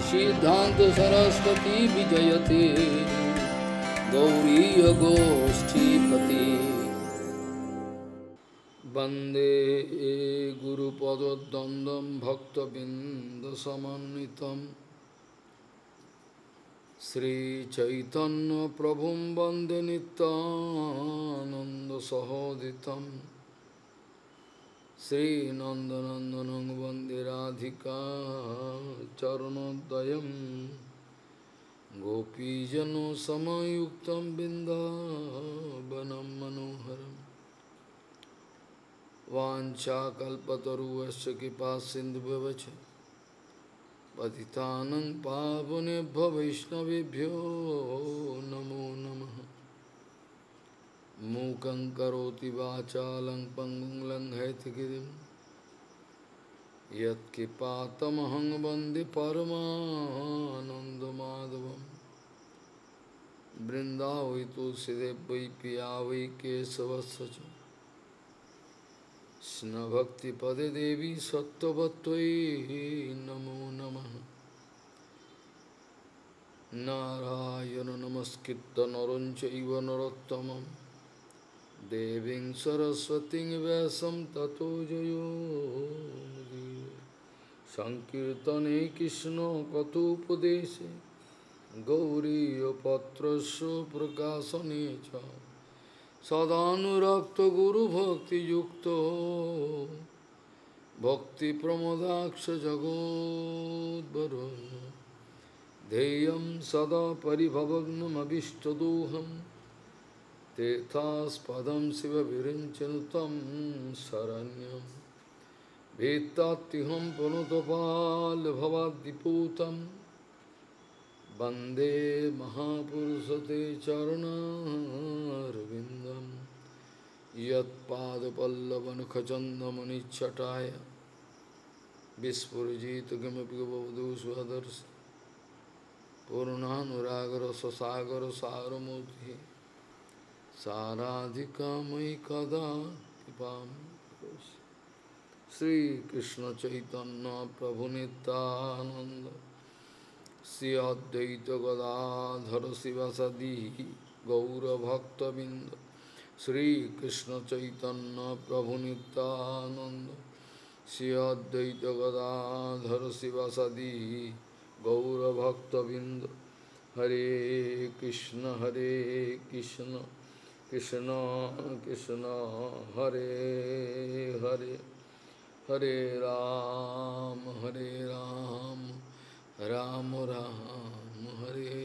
सिद्धांत सरस्वती विजयते गौरी गोष्ठीपति वंदे गुरुपद्वंदं भक्तबिंदसमन्वितं श्रीचैतन्य प्रभुं वंदे नित्यानंद सहोदितं श्रीनंदनंदनं वंदे राधिका चरणोदयं गोपीजनों समयुक्तं बिंदावनं मनोहरम् वाञ्छाकल्पतरुश्च कृपासिन्धुभ्यश्च पतितानं पावनेभ्यो वैष्णवेभ्यो नमो नमः। मूकं करोति वाचालं पङ्गुं लङ्घयितगिरिं यत्कृपातमहं वन्दे परमानन्दमाधवं। वृन्दावै तुलसीदेव वै पिया वै केशवस्य च कृष्णभक्तिपदे देवी सत्त्ववत्त्वयि नमो नमः। नारायण नमस्कृत्य नरं चैव नरोत्तमं देवीं सरस्वतीं व्यासं ततो जयो मुदीरये। संकीर्तने कृष्ण कथोपदेशे गौरीयपत्रस्य प्रकाशने च सदानुरक्त गुरु भक्ति युक्तो भक्ति प्रमोदाक्ष जगोद्वरुन् ध्येयं सदा परिभवग्नमभिष्टदोहं तीर्थास्पदं शिवविरिञ्चनुतं शरण्यं भीत्तात्तिहं पुनुतपाल्भवाद्दिपूतं वन्दे महापुरुषते चरणारविन्दं यत्पादपल्लवनखचन्दमनिच्छटाय विस्फुरिजित किमपि गवधू स्वदर्श पूर्णानुरागरससागरसारमूर्तिः साराधिकामयि कदा कृपां करोषि। श्रीकृष्णचैतन्य प्रभुनित्यानन्द श्री अद्वैत गदाधर शिवासादि गौरभक्तबिंद श्रीकृष्ण चैतन्य प्रभु नित्यानंद श्री अद्वैत गदाधर शिवासादि गौरभक्तबिंद। हरे कृष्ण कृष्ण कृष्ण हरे हरे हरे राम राम राम हरे।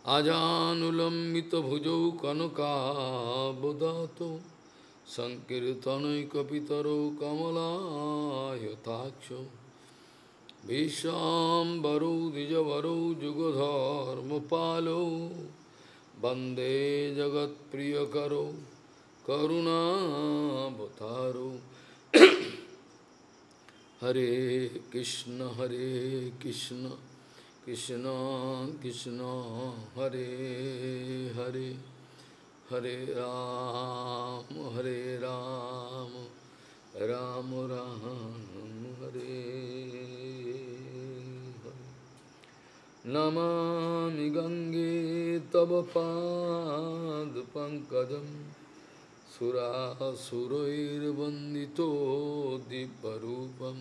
आजानुलंबित भुजौ कनकाबदातो संकीर्तनैकपितरौ कमलायताक्षौ विश्वाम्बरौ द्विजवरौ जुगधर्मपालौ वन्दे जगत्प्रियकरौ करुणावतारौ। हरे कृष्ण कृष्ण कृष्ण हरे हरे हरे राम राम राम हरे हरे। नमामि गंगे तव पाद पंकजं सुरासुरैर्वन्दितो दिव्यरूपं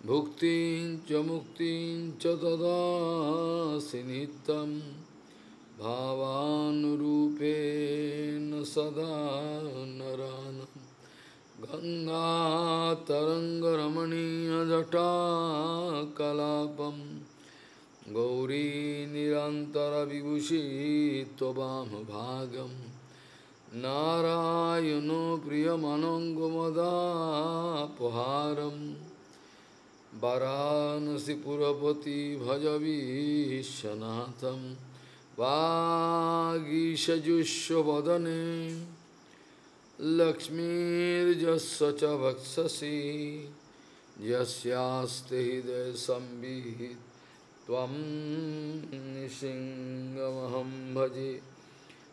भुक्तिं च मुक्तिं च ददासि नित्यं भावानुरूपेण सदा नरानं। गंगातरङ्गरमणीयजटाकलापं गौरी निरन्तरविभूषी त्ववामभागं नारायणो प्रियमनङ्गमदापहारं वाराणसीपुरपति भजवीशनाथं वागीशजुष्वदने लक्ष्मीर्यस्य च वक्षसि यस्यास्ति हृदये संविहितं त्वं नृसिंहमहं भजे।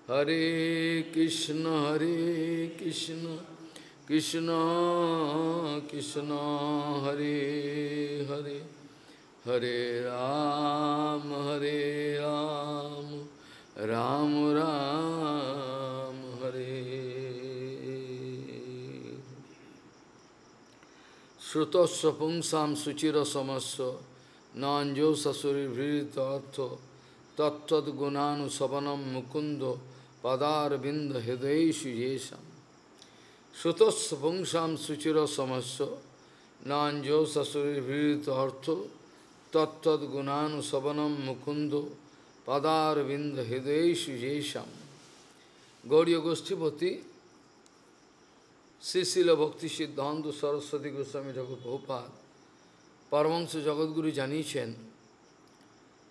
हरे Krishna Krishna Krishna Hare Hare Hare Ram Ram Ram Hare. Shrutasya pungsam suchira samasya nanjo sasuri vritartho tattvad gunanu savanam mukundo padar binda hridayeshu yesham. Shrutasya pungsam suchira samasya nanjo sasuri vritartho tattvad gunanu savanam mukundo padar binda hridayeshu yesham. Gauriya Goshtipati Sri Srila Bhakti Siddhanta Saraswati Goswami Thakur Prabhupada Paramahansa Jagadguru জানিয়েছেন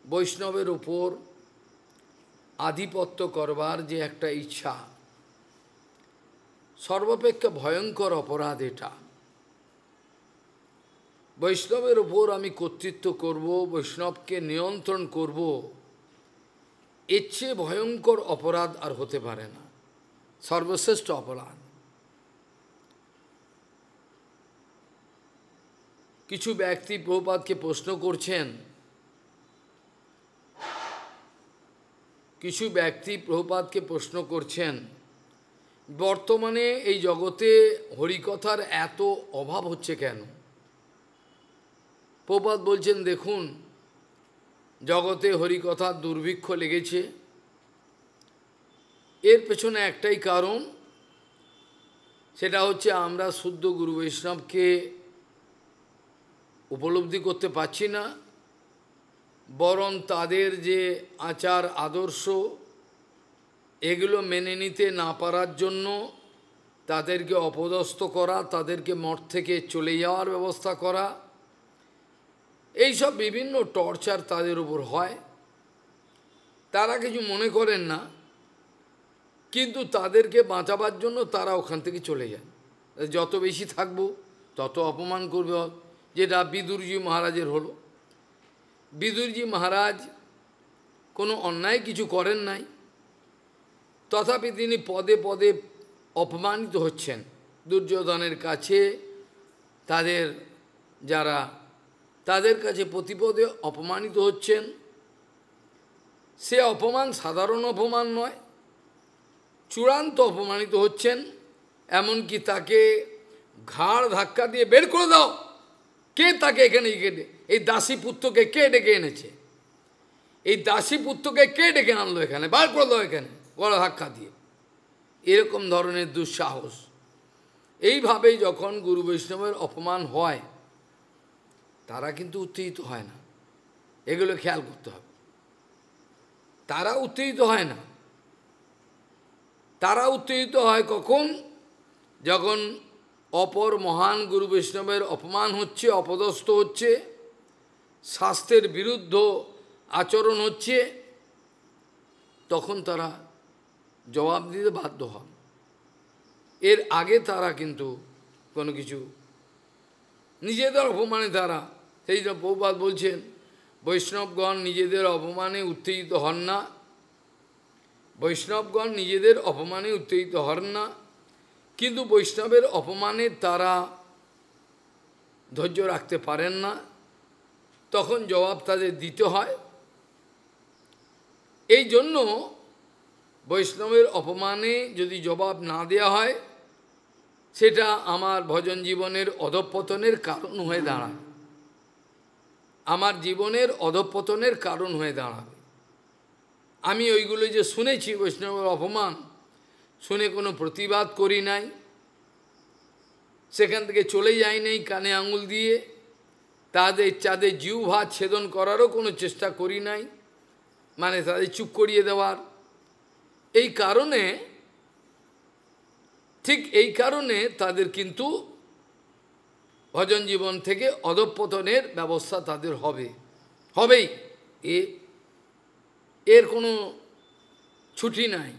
বৈষ্ণবের উপর আধিপত্য করবার যে একটা ইচ্ছা সর্বাপেক্ষা ভয়ঙ্কর অপরাধ এটা। বৈষ্ণবের উপর আমি কর্তৃত্ব করব, বৈষ্ণবকে নিয়ন্ত্রণ করব, এর চেয়ে ভয়ঙ্কর অপরাধ আর হতে পারে না, সর্বশ্রেষ্ঠ অপরাধ। কিছু ব্যক্তি প্রভুপাদকে প্রশ্ন করছেন, বর্তমানে এই জগতে হরিকথার এত অভাব হচ্ছে কেন? প্রভুপাদ বলছেন, দেখুন, জগতে হরিকথার দুর্ভিক্ষ লেগেছে, এর পেছনে একটাই কারণ, সেটা হচ্ছে আমরা শুদ্ধ গুরু বৈষ্ণবকে উপলব্ধি করতে পারছি না, বরং তাদের যে আচার আদর্শ এগুলো মেনে নিতে না পারার জন্য তাদেরকে অপদস্থ করা, তাদেরকে মঠ থেকে চলে যাওয়ার ব্যবস্থা করা, এইসব বিভিন্ন টর্চার তাদের উপর হয়। তারা কিছু মনে করেন না, কিন্তু তাদেরকে বাঁচাবার জন্য তারা ওখান থেকে চলে যান। যত বেশি থাকবো তত অপমান করবে, যেটা বিদুরজি মহারাজের হলো। বিদুরজি মহারাজ কোনো অন্যায় কিছু করেন নাই, তথাপি তিনি পদে পদে অপমানিত হচ্ছেন দুর্যোধনের কাছে, তাদের কাছে প্রতিপদে অপমানিত হচ্ছেন। সে অপমান সাধারণ অপমান নয়, চূড়ান্ত অপমানিত হচ্ছেন। এমনকি তাকে ঘাড় ধাক্কা দিয়ে বের করে দাও, কে তাকে এখানে এই দাসী পুত্রকে কে ডেকে এনেছে, এই দাসী পুত্রকে কে ডেকে আনলো এখানে, বার করে দাও এখানে গলা ধাক্কা দিয়ে, এরকম ধরনের দুঃসাহস। এইভাবেই যখন গুরু বৈষ্ণবের অপমান হয়, তারা কিন্তু উত্তেজিত হয় না, এগুলো খেয়াল করতে হবে। তারা উত্তেজিত হয় না, তারা উত্তেজিত হয় কখন? যখন অপর মহান গুরু বৈষ্ণবের অপমান হচ্ছে, অপদস্থ হচ্ছে, শাস্ত্রের বিরুদ্ধ আচরণ হচ্ছে, তখন তারা জবাব দিতে বাধ্য হন। এর আগে তারা কিন্তু কোনো কিছু নিজেদের অপমানে তারা, সেই জন্য প্রভুপাদ বলছেন, বৈষ্ণবগণ নিজেদের অপমানে উত্তেজিত হন না, বৈষ্ণবগণ নিজেদের অপমানে উত্তেজিত হন না, কিন্তু বৈষ্ণবের অপমানে তারা ধৈর্য রাখতে পারেন না, তখন জবাব তাদের দিতে হয়। এই জন্য বৈষ্ণবের অপমানে যদি জবাব না দেওয়া হয়, সেটা আমার ভজন জীবনের অধঃপতনের কারণ হয়ে দাঁড়ায়, আমার জীবনের অধঃপতনের কারণ হয়ে দাঁড়াবে। আমি ওইগুলো যে শুনেছি বৈষ্ণবের অপমান, শুনে কোনো প্রতিবাদ করি নাই, সেখান থেকে চলে যাই নাই কানে আঙুল দিয়ে, তাদের জিহ্বা ছেদন করারও কোনো চেষ্টা করি নাই, মানে তাদের চুপ করিয়ে দেওয়ার। এই কারণে, ঠিক এই কারণে তাদের কিন্তু ভজন জীবন থেকে অধঃপতনের ব্যবস্থা তাদের হবেই, এর কোনো ছুটি নাই।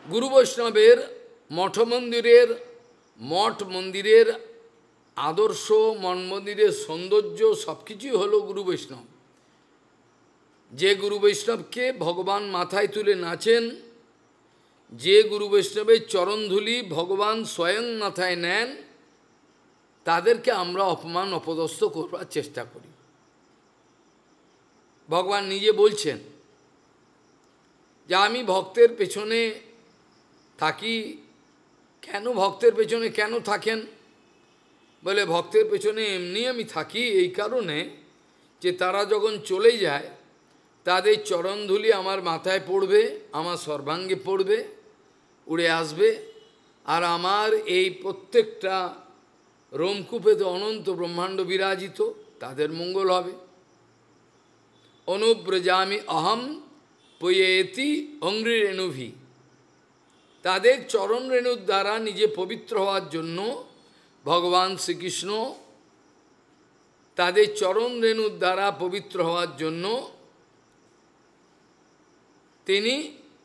গুরু বৈষ্ণবের মঠ মন্দিরের আদর্শ, মঠ মন্দিরের সৌন্দর্য সব কিছুই হলো গুরু বৈষ্ণব। যে গুরু বৈষ্ণবকে ভগবান মাথায় তুলে নাচেন, যে গুরু বৈষ্ণবের চরণধূলি ভগবান স্বয়ং মাথায় নেন, তাদেরকে আমরা অপমান অপদস্থ করবার চেষ্টা করি। ভগবান নিজে বলছেন যে আমি ভক্তের পেছনে থাকি। কেন ভক্তের পেছনে কেন থাকেন? বলে ভক্তের পেছনে এমনি আমি থাকি এই কারণে যে তারা যখন চলে যায় তাদের চরণধূলি আমার মাথায় পড়বে, আমার সর্বাঙ্গে পড়বে, উড়ে আসবে, আর আমার এই প্রত্যেকটা রোমকূপেতে অনন্ত ব্রহ্মাণ্ড বিরাজিত, তাদের মঙ্গল হবে। অনুব্রজামি অহম পয়েতি অঙ্ঘ্রিরেণুভি। তাদের চরণ রেণুর দ্বারা নিজে পবিত্র হওয়ার জন্য ভগবান শ্রীকৃষ্ণ তাদের চরণ রেণুর দ্বারা পবিত্র হওয়ার জন্য তিনি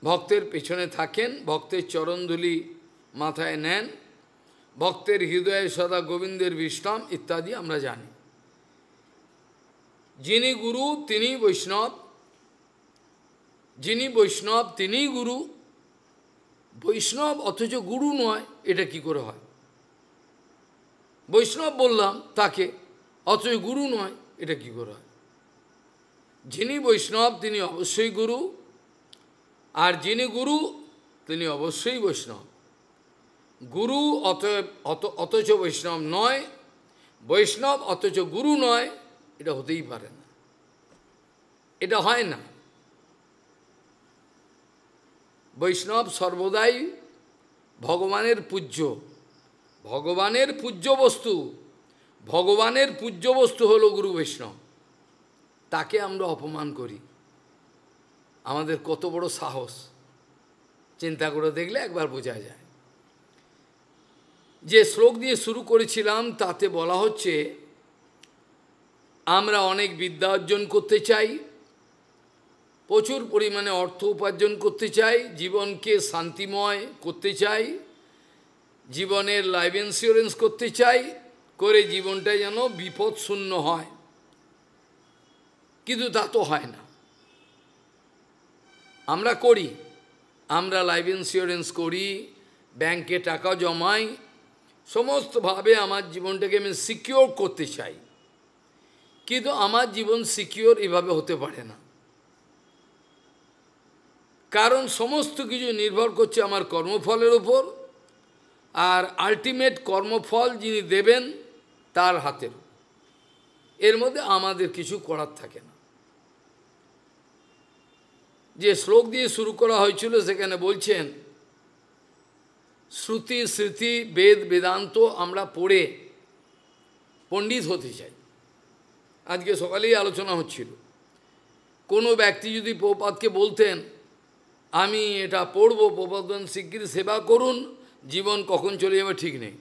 ভক্তের পেছনে থাকেন, ভক্তের চরণধূলি মাথায় নেন, ভক্তের হৃদয়ে সদা গোবিন্দের বিশ্রাম ইত্যাদি আমরা জানি। যিনি গুরু তিনি বৈষ্ণব, যিনি বৈষ্ণব তিনি গুরু। বৈষ্ণব অথচ গুরু নয়, এটা কি করে হয়? বৈষ্ণব বললাম তাকে, অথচ গুরু নয়, এটা কি করে হয়? যিনি বৈষ্ণব তিনি অবশ্যই গুরু, আর যিনি গুরু তিনি অবশ্যই বৈষ্ণব। গুরু অথচ বৈষ্ণব নয়, বৈষ্ণব অথচ গুরু নয়, এটা হতেই পারে না, এটা হয় না। বৈষ্ণব সর্বদাই ভগবানের পূজ্য, ভগবানের পূজ্য বস্তু, ভগবানের পূজ্য বস্তু হল গুরু বৈষ্ণব। তাকে আমরা অপমান করি, আমাদের কত বড় সাহস চিন্তা করে দেখলে একবার বোঝা যায়। যে শ্লোক দিয়ে শুরু করেছিলাম তাতে বলা হচ্ছে আমরা অনেক বিদ্যা অর্জন করতে চাই, প্রচুর পরিমাণে অর্থ উপার্জন করতে চাই, জীবনকে শান্তিময় করতে চাই, জীবনের লাইফ ইন্স্যুরেন্স করতে চাই, করে জীবনটা যেন বিপদ শূন্য হয়, কিন্তু তা তো হয় না। আমরা করি, আমরা লাইফ ইন্স্যুরেন্স করি, ব্যাংকে টাকা জমাই, সমস্তভাবে আমার জীবনটাকে আমি সিকিওর করতে চাই, কিন্তু আমার জীবন সিকিওর এভাবে হতে পারে না। কারণ সমস্ত কিছু নির্ভর করছে আমার কর্মফলের উপর, আর আলটিমেট কর্মফল যিনি দেবেন তার হাতের। এর মধ্যে আমাদের কিছু করার থাকে না। যে শ্লোক দিয়ে শুরু করা হয়েছিল সেখানে বলছেন শ্রুতি স্মৃতি বেদ বেদান্ত আমরা পড়ে পণ্ডিত হতে চাই। আজকে সকালেই আলোচনা হচ্ছিল, কোনো ব্যক্তি যদি প্রভুপাদকে বলতেন আমি এটা পড়ব, প্রভুপাদ শিগগির সেবা করুন, জীবন কখন চলে যাবে ঠিক নেই,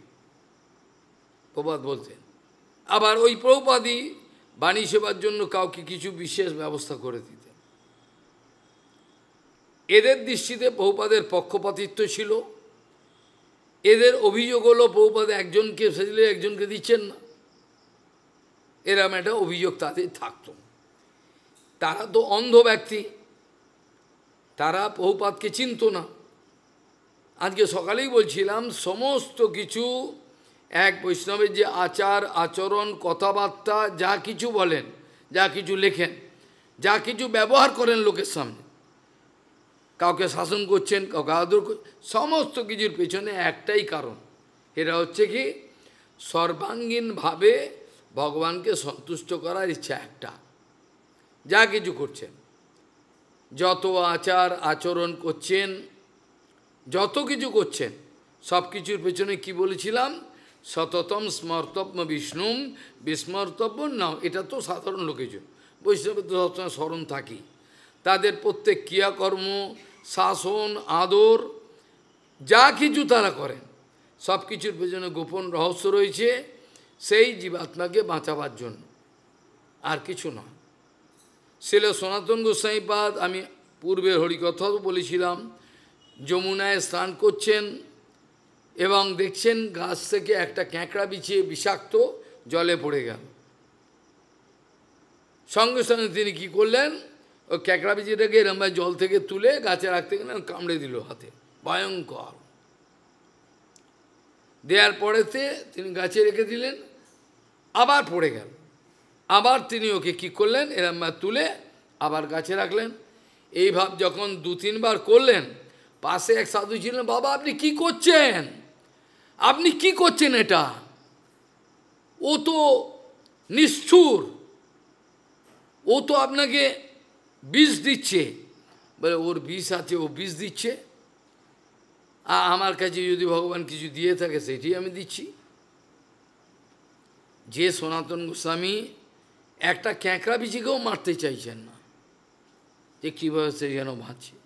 প্রভুপাদ বলতেন। আবার ওই প্রভুপাদই বাণী সেবার জন্য কাউকে কিছু বিশেষ ব্যবস্থা করে দিতেন। এদের দৃষ্টিতে প্রভুপাদের পক্ষপাতিত্ব ছিল। এদের অভিযোগ হলো প্রভুপাদ একজনকে সেজলে একজনকে দিচ্ছেন না, এরম একটা অভিযোগ তাদের থাকত। তারা তো অন্ধ ব্যক্তি, তারা প্রভুপাদকে চিনত না। আজকে সকালেই বলছিলাম সমস্ত কিছু এক বৈষ্ণবের যে আচার আচরণ কথাবার্তা যা কিছু বলেন, যা কিছু লেখেন, যা কিছু ব্যবহার করেন লোকের সামনে, কাউকে শাসন করছেন, কাউকে আদর করছেন, সমস্ত কিছুর পেছনে একটাই কারণ, এরা হচ্ছে কি সর্বাঙ্গীনভাবে ভগবানকে সন্তুষ্ট করার ইচ্ছা একটা। যা কিছু করছেন, যত আচার আচরণ করছেন, যত কিছু করছেন, সব কিছুর পেছনে কি বলেছিলাম, সততম স্মর্তব্য বিষ্ণুম বিস্মর্তব্য নাও। এটা তো সাধারণ লোকের জন্য, বৈষ্ণবের তো সবসময় স্মরণ থাকি। তাদের প্রত্যেক ক্রিয়াকর্ম শাসন আদর যা কিছু তারা করেন, সব কিছুর পেছনে গোপন রহস্য রয়েছে, সেই জীবাত্মাকে বাঁচাবার জন্য, আর কিছু নয়। ছিল সনাতন গোস্বামীপাদ, আমি পূর্বে হরিকথাও বলেছিলাম, যমুনায় স্নান করছেন এবং দেখছেন গাছ থেকে একটা ক্যাঁকড়া বিছিয়ে বিষাক্ত জলে পড়ে গেল। সঙ্গে সঙ্গে তিনি কী করলেন, ওই ক্যাঁকড়া বিচিটাকে এরমভাবে জল থেকে তুলে গাছে রাখতে গেলেন, কামড়ে দিল হাতে, ভয়ঙ্কর। দেওয়ার পরেতে তিনি গাছে রেখে দিলেন, আবার পড়ে গেল। আবার তিনি ওকে কী করলেন, এরম তুলে আবার গাছে রাখলেন। এই ভাব যখন 2-3 বার করলেন, পাশে এক সাধু ছিলেন, বাবা আপনি কি করছেন, আপনি কি করছেন এটা, ও তো নিষ্ঠুর, ও তো আপনাকে বিষ দিচ্ছে। বলে ওর বিষ আছে, ও বিষ দিচ্ছে, আমার কাছে যদি ভগবান কিছু দিয়ে থাকে সেটি আমি দিচ্ছি। যে সনাতন গোস্বামী একটা ক্যাঁকড়া বিচিকেও মারতে চাইছেন না, যে কীভাবে সে যেন বাঁচে,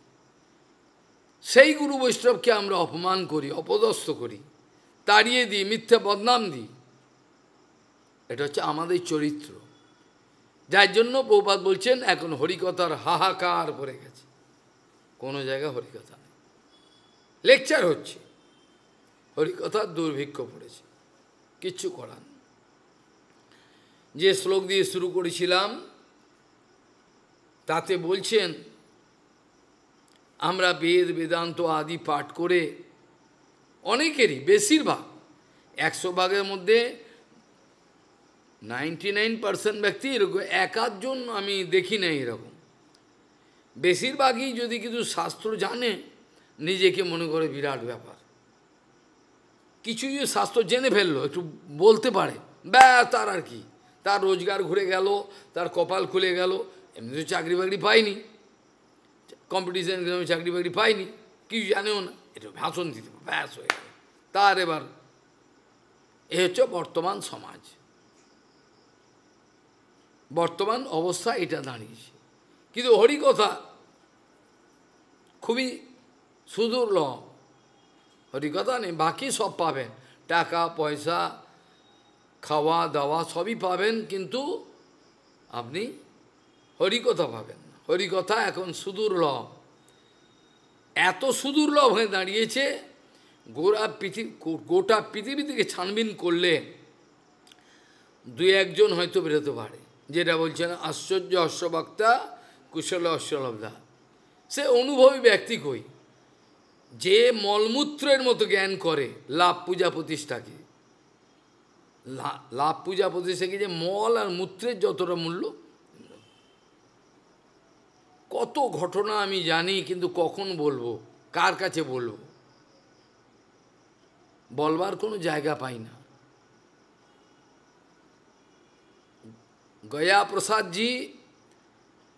সেই গুরু বৈষ্ণবকে আমরা অপমান করি, অপদস্থ করি, তাড়িয়ে দিই, মিথ্যা বদনাম দিই। এটা হচ্ছে আমাদের চরিত্র, যার জন্য প্রভুপাদ বলছেন এখন হরিকথার হাহাকার পড়ে গেছে, কোনো জায়গায় হরিকথা নেই, লেকচার হচ্ছে, হরিকথার দুর্ভিক্ষ পড়েছে, কিচ্ছু করার। যে শ্লোক দিয়ে শুরু করেছিলাম তাতে বলছেন আমরা বেদ বেদান্ত আদি পাঠ করে অনেকেরই, বেশিরভাগ 100 ভাগের মধ্যে 99% ব্যক্তি এরকম, 1-8 জন আমি দেখি না এরকম। বেশিরভাগই যদি কিছু শাস্ত্র জানে নিজেকে মনে করে বিরাট ব্যাপার, কিছু যদি শাস্ত্র জেনে ফেললো, একটু বলতে পারে, তার আর কি, তার রোজগার ঘুরে গেল, তার কপাল খুলে গেল, এমনি তো চাকরি বাকরি পায়নি, কম্পিটিশন চাকরি বাকরি পায়নি, কিছু জানেও না, এটা ভাষণ দিতে ব্যাস হয়ে গেল তার। এবার এ হচ্ছে বর্তমান সমাজ, বর্তমান অবস্থা এটা দাঁড়িয়েছে। কিন্তু হরিকথা খুবই সুদুর্লভ, হরিকথা নেই, বাকি সব পাবেন, টাকা পয়সা খাওয়া দাওয়া সবই পাবেন, কিন্তু আপনি হরিকথা পাবেন না। হরিকথা এখন সুদুর্লভ, এত সুদুর্লভ হয়ে দাঁড়িয়েছে, গোটা পৃথিবী থেকে ছানবিন করলে 2-1 জন হয়তো বেরোতে পারে, যেটা বলছেন আশ্চর্য অশ্ববক্তা কুশল অশ্বলব্ধা। সে অনুভবী ব্যক্তি কই, যে মলমূত্রের মতো জ্ঞান করে লাভ পূজা প্রতিষ্ঠাকে, লাভ পূজা প্রতিষ্ঠাকে, যে মল আর মূত্রের যতটা মূল্য। কত ঘটনা আমি জানি, কিন্তু কখন বলবো, কার কাছে বলবো, বলবার কোনো জায়গা পাই না। গয়া প্রসাদজি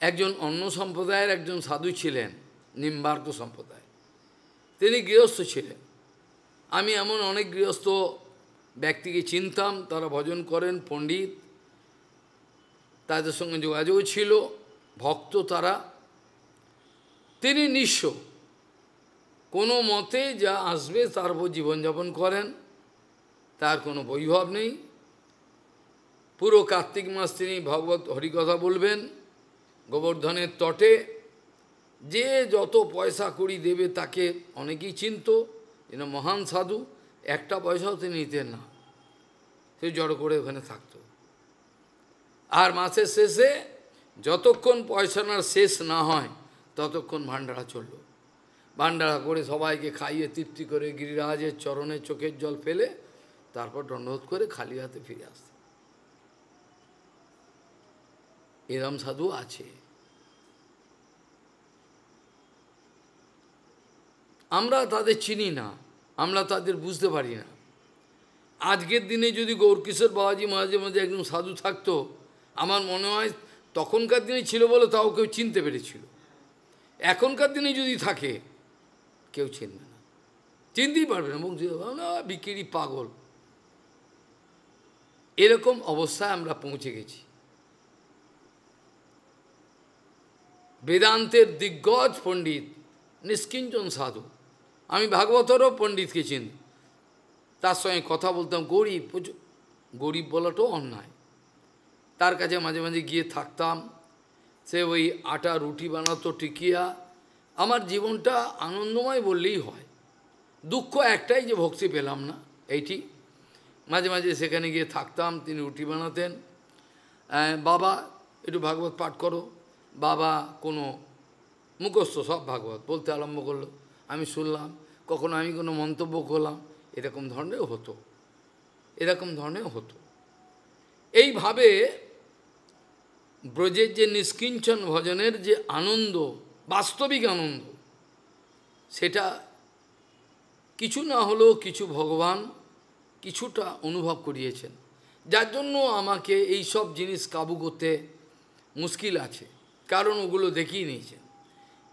একজন অন্য সম্প্রদায়ের একজন সাধু ছিলেন, নিম্বার্ক সম্প্রদায়, তিনি গৃহস্থ ছিলেন। আমি এমন অনেক গৃহস্থ ব্যক্তিকে চিনতাম, তারা ভজন করেন, পণ্ডিত, তাদের সঙ্গে যোগাযোগ ছিল, ভক্ত তারা। তিনি নিঃস্ব, কোনো মতে যা আসবে তার উপর জীবনযাপন করেন, তার কোনো বৈভব নেই। পুরো কার্তিক মাস তিনি ভগবত হরিকথা বলবেন গোবর্ধনের তটে, যে যত পয়সা কড়ি দেবে তাকে অনেকেই চিনত, যেন মহান সাধু, একটা পয়সাও তিনি নিতেন না, সে জড়ো করে ওখানে থাকত। আর মাসের শেষে যতক্ষণ পয়সানার শেষ না হয় ততক্ষণ ভান্ডারা চলল, ভান্ডারা করে সবাইকে খাইয়ে তৃপ্তি করে গিরিরাজের চরণে চোখের জল ফেলে তারপর দণ্ডবোধ করে খালি হাতে ফিরে আসত। এরম সাধু আছে। আমরা তাদের চিনি না, আমরা তাদের বুঝতে পারি না। আজকের দিনে যদি গৌরকিশোর বাবাজি মাঝে মাঝে একজন সাধু থাকতো, আমার মনে হয় তখনকার দিনে ছিল বলে তাও কেউ চিনতে পেরেছিল, এখনকার দিনে যদি থাকে কেউ চিনবে না, চিনতেই পারবে না, মুখ দিয়ে বিক্রি পাগল, এরকম অবস্থায় আমরা পৌঁছে গেছি। বেদান্তের দিগ্গজ পণ্ডিত নিষ্কিঞ্চন সাধু, আমি ভাগবতেরও পণ্ডিতকে চিনি, তার সঙ্গে কথা বলতাম, গরিব, গরিব বলাটাও অন্যায়, তার কাছে মাঝে মাঝে গিয়ে থাকতাম, সে ওই আটা রুটি বানাতো, টিকিয়া। আমার জীবনটা আনন্দময় বললেই হয়, দুঃখ একটাই যে ভক্তি পেলাম না, এইটি। মাঝে মাঝে সেখানে গিয়ে থাকতাম, তিনি রুটি বানাতেন, বাবা একটু ভাগবত পাঠ করো, বাবা কোনো মুখস্থ সব ভাগবত বলতে আরম্ভ করলো, আমি শুনলাম, কখনো আমি কোনো মন্তব্য করলাম, এরকম ধরনেরও হতো, এরকম ধরনের হতো। এইভাবে ব্রজের যে নিষ্কিঞ্চন ভজনের যে আনন্দ, বাস্তবিক আনন্দ, সেটা কিছু না হলেও কিছু ভগবান কিছুটা অনুভব করিয়েছেন, যার জন্য আমাকে এই সব জিনিস কাবু করতে মুশকিল আছে, কারণ ওগুলো দেখিয়ে নিয়েছেন।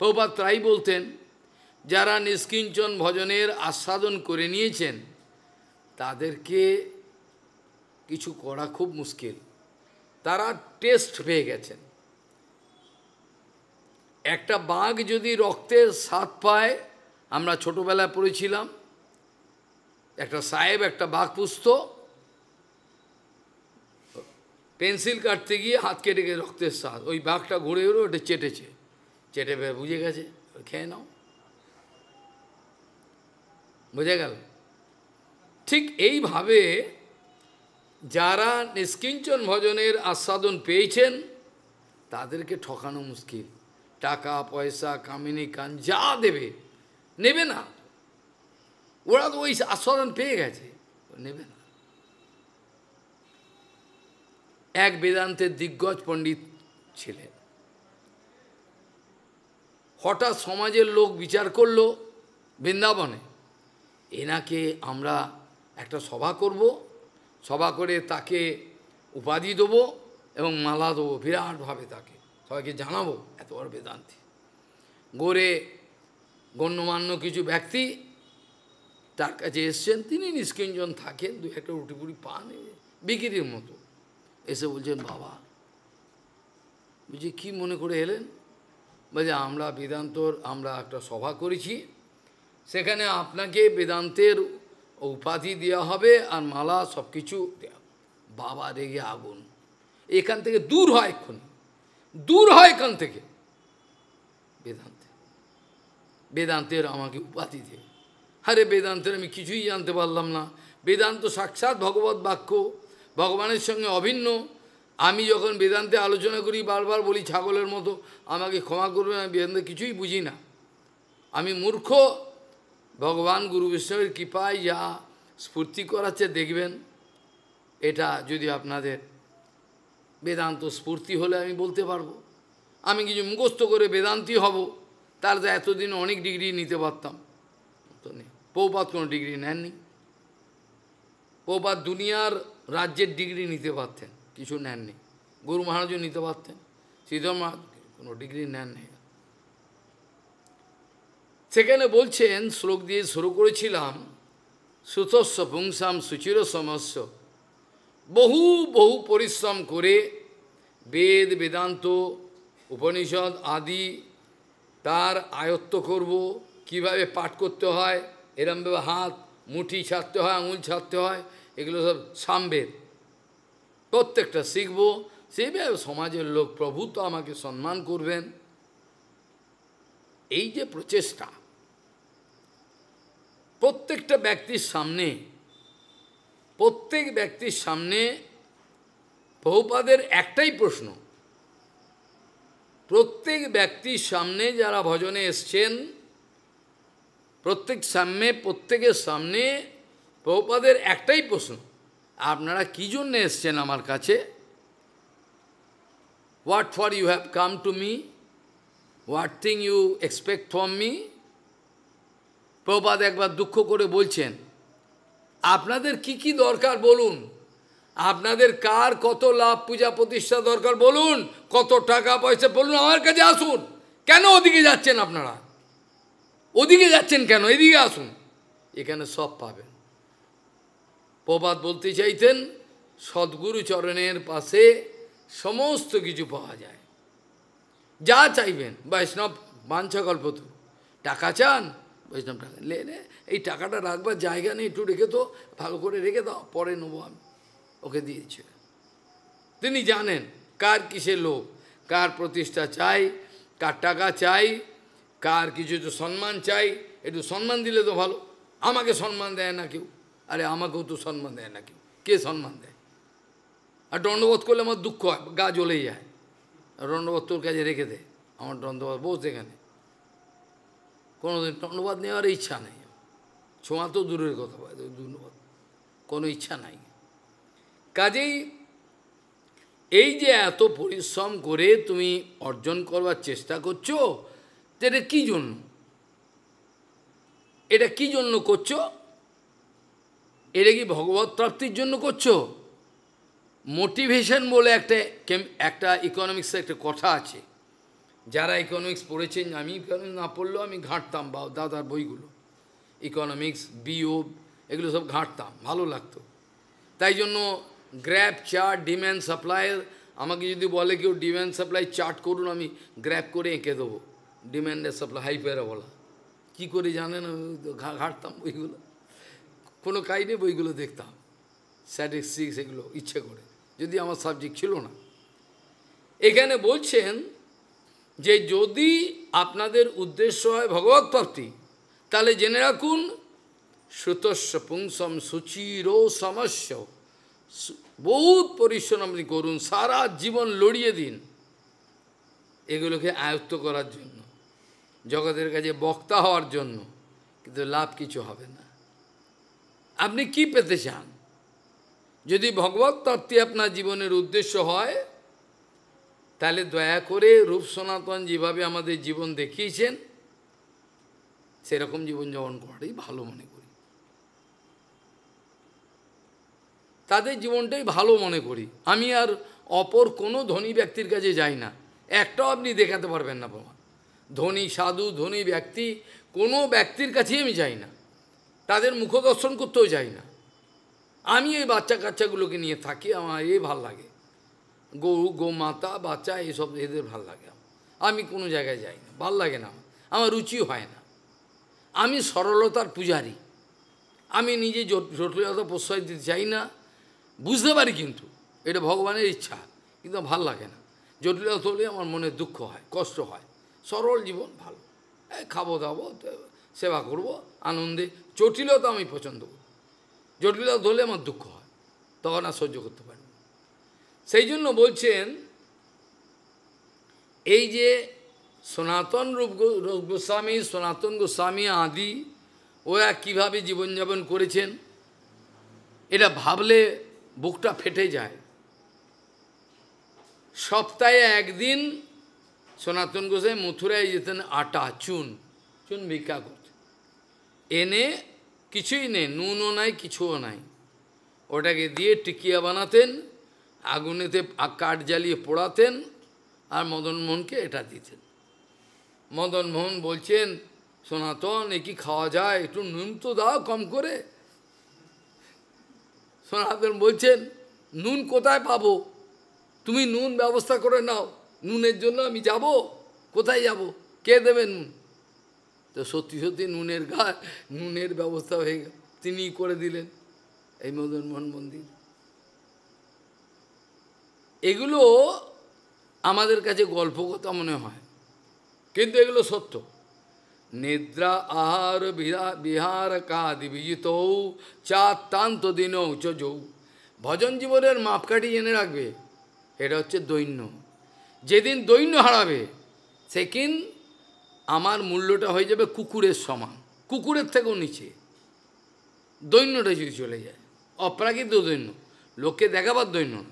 প্রভুপাদ তাই বলতেন, যারা নিষ্কিঞ্চন ভজনের আস্বাদন করে নিয়েছেন তাদেরকে কিছু করা খুব মুশকিল, তারা টেস্ট পেয়ে গেছেন। একটা বাঘ যদি রক্তের স্বাদ পায়, আমরা ছোটবেলায় পড়েছিলাম, একটা সাহেব একটা বাঘ পুষত, পেন্সিল কাটতে গিয়ে হাত কেটে গেছে, রক্তের স্বাদ, ওই বাঘটা ঘুরে ঘুরে ওটা চেটেছে, চেটে বুঝে গেছে, খেয়ে নাও, বুঝে গেল। ঠিক এইভাবে যারা নিষ্কিঞ্চন ভজনের আস্বাদন পেয়েছেন তাদেরকে ঠকানো মুশকিল। টাকা পয়সা কামিনী কান যা দেবে, নেবে না, ওরা তো ওই আস্বাদন পেয়ে গেছে, নেবে না। এক বেদান্তের দিগ্গজ পণ্ডিত ছিলেন, হঠাৎ সমাজের লোক বিচার করলো বৃন্দাবনে, এনাকে আমরা একটা সভা করব, সভা করে তাকে উপাধি দেবো এবং মালা দেবো বিরাটভাবে, তাকে সবাইকে জানাবো এত বড় বেদান্তি। গড়ে গণ্যমান্য কিছু ব্যক্তি তার কাছে এসছেন, তিনি নিষ্কিঞ্চন থাকেন, দু একটা রুটি পুরি পান বিক্রির মতো, এসে বলছেন, বাবা বুঝি কী মনে করে এলেন? বলছে, আমরা বেদান্তর আমরা একটা সভা করেছি, সেখানে আপনাকে বেদান্তের উপাধি দেওয়া হবে আর মালা সব কিছু দেওয়া। বাবা রেগে আগুন, এখান থেকে দূর হয়, এক্ষুনি দূর হয় এখান থেকে, বেদান্তের আমাকে উপাধি দিয়ে। আরে বেদান্তের আমি কিছুই জানতে পারলাম না, বেদান্ত সাক্ষাৎ ভগবত বাক্য, ভগবানের সঙ্গে অভিন্ন। আমি যখন বেদান্তে আলোচনা করি বারবার বলি ছাগলের মতো, আমাকে ক্ষমা করবেন, আমি বেদান্তে কিছুই বুঝি না, আমি মূর্খ। ভগবান গুরু বিষ্ণুর কৃপায় যা স্ফূর্তি করাচ্ছে দেখবেন, এটা যদি আপনাদের বেদান্ত স্ফূর্তি হলে আমি বলতে পারবো। আমি কিছু মুখস্থ করে বেদান্তি হব, তার তো এতদিন অনেক ডিগ্রি নিতে পারতাম, তো নেই। প্রভুপাদ কোনো ডিগ্রি নেননি, প্রভুপাদ দুনিয়ার রাজ্যের ডিগ্রি নিতে পারতেন, কিছু নেননি। গুরু মহারাজও নিতে পারতেন, শ্রীধর মহারাজ কোনো ডিগ্রি নেননি। সেখানে বলছেন, শ্লোক দিয়ে শুরু করেছিলাম, সুতস্য পুংসাম সুচির সমস্য, বহু বহু পরিশ্রম করে বেদ বেদান্ত উপনিষদ আদি তার আয়ত্ত করব, কিভাবে পাঠ করতে হয়, এরমভাবে হাত মুঠি ছাড়তে হয়, আঙুল ছাড়তে হয়, এগুলো সব সামবেদ, প্রত্যেকটা শিখব, সেইভাবে সমাজের লোক প্রভু তো আমাকে সম্মান করবেন। এই যে প্রচেষ্টা, প্রত্যেকটা ব্যক্তির সামনে, প্রত্যেক ব্যক্তির সামনে প্রভুপাদের একটাই প্রশ্ন, প্রত্যেক ব্যক্তির সামনে যারা ভজনে এসছেন, প্রত্যেকের সামনে প্রভুপাদের একটাই প্রশ্ন, আপনারা কী জন্য এসছেন আমার কাছে? What for you have come to me, what thing you expect from me. Prabhupada একবার দুঃখ করে বলছেন, আপনাদের কি কি দরকার বলুন, আপনাদের কার কত লাভ পূজা প্রতিষ্ঠা দরকার বলুন, কত টাকা পয়সা বলুন, আমার কাছে আসুন। কেন ওদিকে যাচ্ছেন আপনারা? ওদিকে যাচ্ছেন কেন? এদিকে আসুন, এখানে সব পাবেন। প্রভুপাদ বলতে চাইতেন, সদ্গুরু চরণের পাশে সমস্ত কিছু পাওয়া যায়, যা চাইবেন। বৈষ্ণব বাঞ্ছাকল্পতরু, টাকা চান, বৈষ্ণব টাকা লে, এই টাকাটা রাখবার জায়গা নেই, একটু রেখে তো, ভালো করে রেখে দাও, পরে নেবো আমি, ওকে দিয়েছে। তিনি জানেন কার কিসের লোক, কার প্রতিষ্ঠা চাই, কার টাকা চাই, কার কিছু তো সম্মান চাই, একটু সম্মান দিলে তো ভালো। আমাকে সম্মান দেয় না কেউ, আরে আমাকেও তো সম্মান দেয় না কেউ, কে সম্মান দেয়? আর দণ্ডবোধ করলে আমার দুঃখ হয়, গা জ্বলে যায়। দণ্ডবোধ তোর কাছে রেখে দে, আমার দণ্ডবোধ বস, এখানে কোনোদিন দণ্ডবাদ নেওয়ার ইচ্ছা নেই। ছোঁয়া তো দূরের কথা, কোনো ইচ্ছা নাই। কাজেই এই যে এত পরিশ্রম করে তুমি অর্জন করবার চেষ্টা করছো, এটা কি জন্য? এটা কি জন্য করছো? এটা কি ভগবত প্রাপ্তির জন্য করছো? মোটিভেশন বলে একটা ইকোনমিক্সের একটা কথা আছে। যারা ইকোনমিক্স পড়েছেন, আমি ইকোনমিক্স না পড়লেও আমি ঘাঁটতাম বা দাদার বইগুলো, ইকোনমিক্স, বিও, এগুলো সব ঘাঁটতাম, ভালো লাগতো। তাই জন্য গ্র্যাপ চার্ট, ডিম্যান্ড সাপ্লাইয়ের, আমাকে যদি বলে কেউ ডিম্যান্ড সাপ্লাই চার্ট করুন, আমি গ্র্যাপ করে এঁকে দেবো ডিম্যান্ডের সাপ্লাই হাইপেরা বলা। কী করে জানেন? ঘাঁটতাম বইগুলো, কোনো কাজ নেই, বইগুলো দেখতাম, স্ট্যাটিস্টিক্স এগুলো ইচ্ছে করে, যদি আমার সাবজেক্ট ছিল না। এখানে বলছেন যে যদি আপনাদের উদ্দেশ্য হয় ভগবৎ প্রাপ্তি, তাহলে জেনে রাখুন শ্রুতস্য পুংসম সুচিরো সমস্য, বহুত পরিশ্রম আপনি করুন, সারা জীবন লড়িয়ে দিন এগুলোকে আয়ত্ত করার জন্য, জগতের কাছে বক্তা হওয়ার জন্য, কিন্তু লাভ কিছু হবে না। আপনি কি পেতে চান? যদি ভগবৎ প্রাপ্তি আপনার জীবনের উদ্দেশ্য হয়, তাহলে দয়া করে রূপ সনাতন যেভাবে আমাদের জীবন দেখিয়েছেন সেরকম জীবনযাপন করাটাই ভালো মনে করি। তাদের জীবনটাই ভালো মনে করি। আমি আর অপর কোনো ধনী ব্যক্তির কাছে যাই না, একটাও আপনি দেখাতে পারবেন না প্রমাণ। ধনী সাধু, ধনী ব্যক্তি, কোনো ব্যক্তির কাছেই আমি যাই না, তাদের মুখদর্শন করতেও যাই না। আমি এই বাচ্চা কাচ্চাগুলোকে নিয়ে থাকি, আমার এই ভাল লাগে, গরু, গোমাতা, বাচ্চা, এইসব এদের ভাল লাগে। আমি কোনো জায়গায় যাই না, ভাল লাগে না, আমার রুচি হয় না। আমি সরলতার পূজারী, আমি নিজে জটিলতা প্রশ্রয় দিতে চাই না। বুঝতে পারি কিন্তু এটা ভগবানের ইচ্ছা, কিন্তু ভাল লাগে না। জটিলতা হলে আমার মনে দুঃখ হয়, কষ্ট হয়। সরল জীবন ভালো, খাবো দাবো, সেবা করব আনন্দে। জটিলতা আমি পছন্দ করি, জটিলতা হলে আমার দুঃখ হয়, তখন আর সহ্য করতে পারি। সেই জন্য বলছেন এই যে সনাতন রূপ গোস্বামী, সনাতন গোস্বামী আদি, ওরা কীভাবে জীবনযাপন করেছেন, এটা ভাবলে বুকটা ফেটে যায়। সপ্তাহে একদিন সনাতন গোস্বামী মথুরায় যেতেন, আটা, চুন ভিক্ষা করতেন, এনে কিছুই নেই, নুনও নাই, কিছুও নাই, ওটাকে দিয়ে টিকিয়া বানাতেন, আগুনেতে কাঠ জ্বালিয়ে পোড়াতেন, আর মদনমোহনকে এটা দিতেন। মদনমোহন বলছেন, সনাতন এ কি খাওয়া যায়, একটু নুন তো দাও কম করে। সনাতন বলছেন, নুন কোথায় পাবো, তুমি নুন ব্যবস্থা করে নাও, নুনের জন্য আমি যাব, কোথায় যাব, কে দেবে নুন? তো সত্যি সত্যি নুনের ব্যবস্থা হয়ে গেল, তিনিই করে দিলেন এই মদনমোহন মন্দির। এগুলো আমাদের কাছে গল্প কথা মনে হয়, কিন্তু এগুলো সত্য। নিদ্রা আহার বিহার কাদি বিজিত চাতান্ত দিন চৌ। ভজন জীবনের মাপকাঠি জেনে রাখবে, এটা হচ্ছে দৈন্য। যেদিন দৈন্য হারাবে, সেদিন আমার মূল্যটা হয়ে যাবে কুকুরের সমান, কুকুরের থেকেও নিচে। দৈন্যটা যদি চলে যায়, অপ্রাকৃত দৈন্য, লোককে দেখাবার দৈন্য না।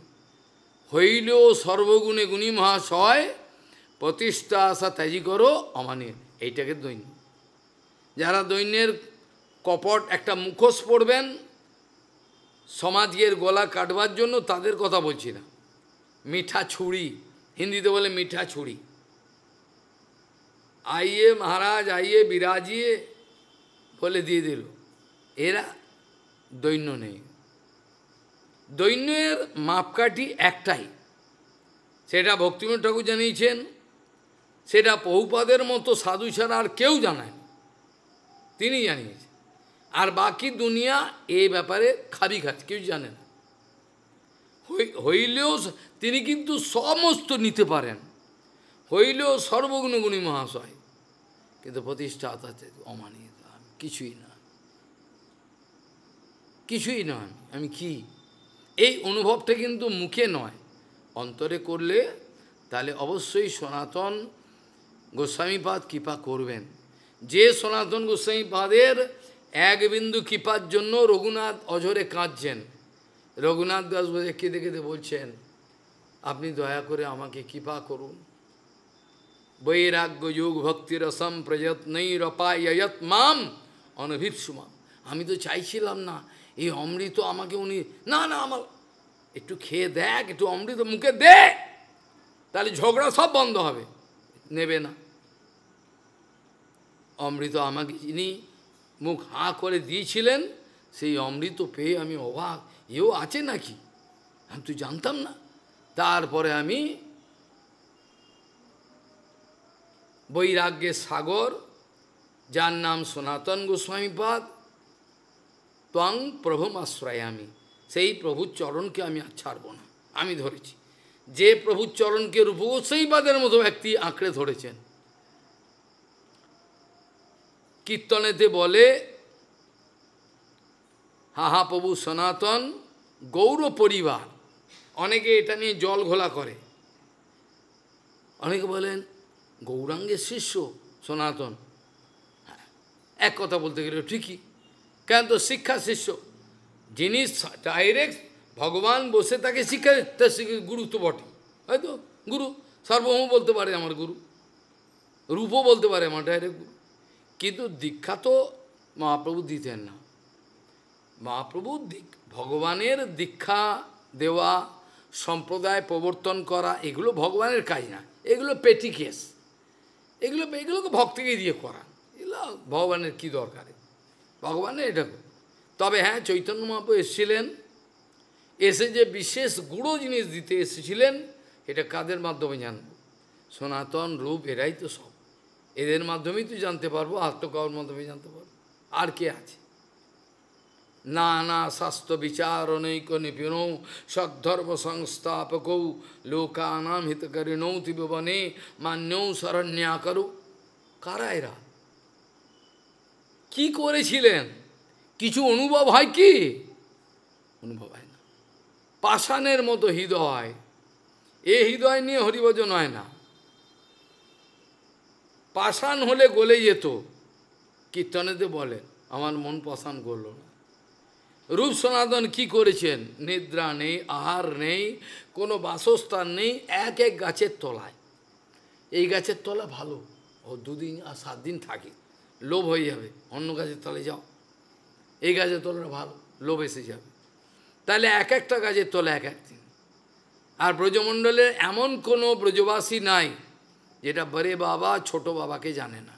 হইলেও সর্বগুণে গুণী মহাশয়, প্রতিষ্ঠা আশা ত্যাজি করো অমানের, এইটাকে দৈন্য। যারা দৈন্যের কপট একটা মুখোশ পড়বেন সমাজের গলা কাটবার জন্য, তাদের কথা বলছি না। মিঠা ছুরি, হিন্দিতে বলে মিঠা ছুরি, আইয়ে মহারাজ আইয়ে বিরাজিয়ে বলে দিয়ে দিল, এরা দৈন্য নেই। দৈন্যের মাপকাঠি একটাই, সেটা ভক্তিবিনোদ ঠাকুর জানিয়েছেন, সেটা প্রভুপাদের মতো সাধু ছাড়া আর কেউ জানায়, তিনি জানিয়েছেন। আর বাকি দুনিয়া এই ব্যাপারে খাবি খাচ্ছে, কেউ জানে না। হইলেও তিনি কিন্তু সমস্ত নিতে পারেন, হইলেও সর্বগুণগুণী মহাশয়, কিন্তু প্রতিষ্ঠা অমানিত, কিছুই না, কিছুই নয়। আমি কি, এই অনুভবটা কিন্তু মুখে নয়, অন্তরে করলে তাহলে অবশ্যই সনাতন গোস্বামীপাদ কৃপা করবেন। যে সনাতন গোস্বামীপাদের এক বিন্দু কৃপার জন্য রঘুনাথ অঝরে কাঁদছেন। রঘুনাথ দাস বলে কেঁদে কেঁদে বলছেন, আপনি দয়া করে আমাকে কৃপা করুন। বৈরাগ্য যোগ ভক্তিরসম প্রযত্নৈরপায়য়ত মাম অনভিপ্সুমাম। আমি তো চাইছিলাম না এই অমৃত আমাকে উনি, না না আমার একটু খেয়ে দেখ, একটু অমৃত মুখে দে, তাহলে ঝগড়া সব বন্ধ হবে। নেবে না। অমৃত আমাকে যিনি মুখ হাঁ করে দিয়েছিলেন, সেই অমৃত পেয়ে আমি অবাক, এও আছে নাকি, আমি তো জানতাম না। তারপরে আমি বৈরাগ্যের সাগর, যার নাম সনাতন গোস্বামীপাদ, ত্বং প্রভুম আশ্রয়ামি, সেই প্রভুর চরণকে আমি আর ছাড়ব না, আমি ধরেছি। যে প্রভুর চরণকে রূপ গোস্বামীপাদের মতো ব্যক্তি আঁকড়ে ধরেছেন। কীর্তনেতে বলে, হাহা প্রভু সনাতন গৌর পরিবার। অনেকে এটা নিয়ে জল ঘোলা করে। অনেকে বলেন গৌরাঙ্গের শিষ্য সনাতন। এক কথা বলতে গেলে ঠিকই, কেন তো শিক্ষা শিষ্য। যিনি ডাইরেক্ট ভগবান বসে তাকে শিক্ষা, তার গুরু তো বটে, হয়তো গুরু সার্বভৌম বলতে পারে আমার গুরু, রূপও বলতে পারে আমার ডাইরেক্ট গুরু। কিন্তু দীক্ষা তো মহাপ্রভু দিতেন না। মহাপ্রভু ভগবানের দীক্ষা দেওয়া, সম্প্রদায় প্রবর্তন করা, এগুলো ভগবানের কাজ না, এগুলো পেটি কেস। এগুলোকে ভক্তকে দিয়ে করা, এগুলো ভগবানের কি দরকার, ভগবানের এটা। তবে হ্যাঁ, চৈতন্য মহাপ্রভু এসেছিলেন, এসে যে বিশেষ গুঁড়ো জিনিস দিতে এসেছিলেন, এটা কাদের মাধ্যমে জানব? সনাতন রূপ এরাই তো সব, এদের মাধ্যমেই তো জানতে পারবো, আত্মকার মাধ্যমে জানতে পারবো। আর কে আছে? নানা শাস্ত্র বিচারণৈক নিপুণ সদ্ধর্ম সংস্থাপক লোকানাম হিতকরিণৌ তিবনে মান্যৌ শরণ্যাকরু। কারা এরা? কি করেছিলেন? কিছু অনুভব হয় কি? অনুভব হয় না। পাষাণের মতো হৃদয়, এ হৃদয় নিয়ে হরিভজন হয় না। পাষাণ হলে গলে যেত। কীর্তনেতে বলে আমার মন পাষাণ গলল না। রূপ সনাতন কি করেছেন? নিদ্রা নেই, আহার নেই, কোনো বাসস্থান নেই, এক এক গাছের তলায়। এই গাছের তলা ভালো, ও 2 দিন আর 7 দিন থাকে, লোভ হয়ে যাবে, অন্য গাছের তলায় যাও। এই গাছের তলাটা ভালো, লোভ এসে যাবে। তাহলে এক একটা গাছের তলা এক এক দিন। আর ব্রজমণ্ডলের এমন কোনো ব্রজবাসী নাই যেটা বড়ে বাবা ছোট বাবাকে জানে না।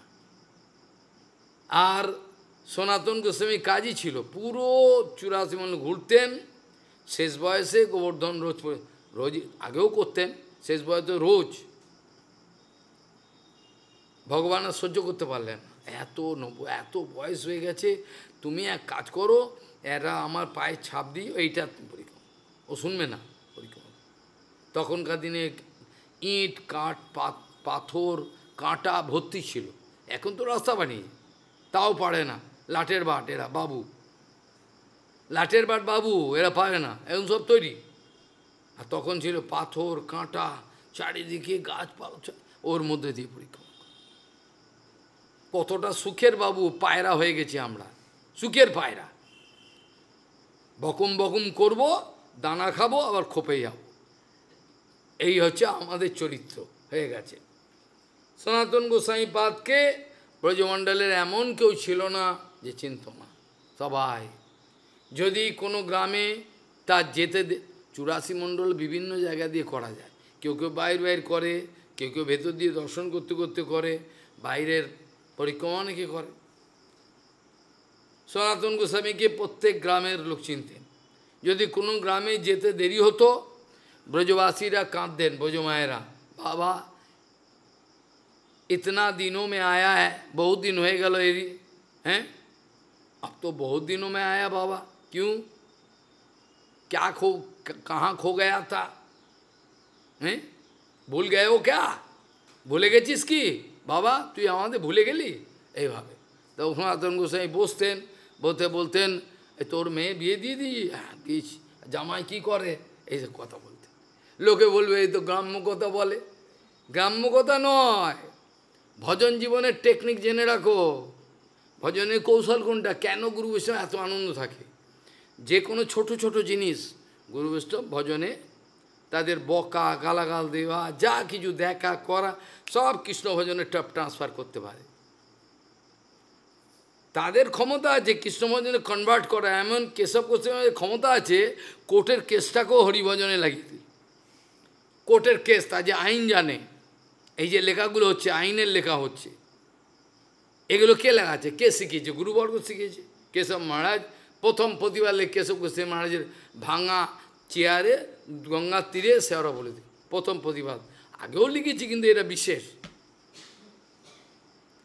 আর সনাতন গোস্বামী কাজই ছিল, পুরো 84 মণ্ডল ঘুরতেন। শেষ বয়সে গোবর্ধন রোজ আগেও করতেন, শেষ বয়সে রোজ। ভগবান আর সহ্য করতে পারলেন, এত বয়স হয়ে গেছে, তুমি এক কাজ করো, এরা আমার পায়ে ছাপ দিই, এইটা পরীক্ষা। ও শুনবে না পরীক্ষা। তখনকার দিনে ইট কাঠ পাথর কাঁটা ভর্তি ছিল, এখন তো রাস্তা বানিয়ে, তাও পারে না। লাঠের বাট, এরা বাবু, লাঠের বাট বাবু, এরা পারে না, এখন সব তৈরি। আর তখন ছিল পাথর কাঁটা, চারিদিকে গাছপালা, ওর মধ্যে দিয়ে পরীক্ষা। কতটা সুখের বাবু, পায়রা হয়ে গেছি আমরা, সুখের পায়রা। বকুম বকুম করব, দানা খাবো, আবার খোপে যাব। এই হচ্ছে আমাদের চরিত্র হয়ে গেছে। সনাতন গোস্বামীপাদকে ব্রজমণ্ডলের এমন কেউ ছিল না যে চিনত না, সবাই। যদি কোনো গ্রামে তার যেতে 84 মণ্ডল বিভিন্ন জায়গা দিয়ে করা যায়, কেউ কেউ বাইর করে, কেউ কেউ ভেতর দিয়ে দর্শন করতে করতে করে, বাইরের পরিক্রমা অনেকে করে। সনাতন গোস্বামীকে প্রত্যেক গ্রামের লোক চিনতেন। যদি কোনো গ্রামে যেতে দেরি হতো, ব্রজবাসীরা কাঁদতেন, ব্রজমায়েরা, বাবা इतना दिनों में आया है, बहुत दिन हो गए एरी हैं, अब तो बहुत दिनों में आया बाबा, क्यों, क्या कहाँ खो गया था, हैं, भूल गए हो क्या, भूले গেছিস কি বাবা, তুই আমাদের ভুলে গেলি, এইভাবে। তো সনাতন গোস্বামী বসতেন, বলতেন তোর মেয়ে বিয়ে দিয়ে দিই, হ্যাঁ দিয়েছি, জামাই কী করে, এইসব কথা বলতেন। লোকে বলবে এই তো গ্রাম্য কথা বলে, গ্রাম্য কথা নয়, ভজন জীবনের টেকনিক জেনে রাখো। ভজনের কৌশল কোনটা? কেন গুরু বৈষ্ণব এত আনন্দ থাকে? যে কোনো ছোট ছোট জিনিস গুরু বৈষ্ণব ভজনে তাদের বকা, গালাগাল দেওয়া, যা কিছু দেখা করা, সব কৃষ্ণ ভজনে ট্রান্সফার করতে পারে। তাদের ক্ষমতা আছে কৃষ্ণ ভজনে কনভার্ট করা। এমন কেশব গোস্বামীর ক্ষমতা আছে কোর্টের কেসটাকেও হরিভজনে লাগিয়ে দিল। কোর্টের কেস, তা যে আইন জানে, এই যে লেখাগুলো হচ্ছে আইনের লেখা হচ্ছে, এগুলো কে লেখাচ্ছে? কে শিখিয়েছে? গুরুবর্গ শিখিয়েছে। কেশব মহারাজ প্রথম প্রতিবার কেশব গোস্বামী মহারাজের ভাঙা চেয়ারে গঙ্গার তীরে সেওরা বলে দিই প্রথম প্রতিবাদ। আগেও লিখেছি, কিন্তু এটা বিশেষ।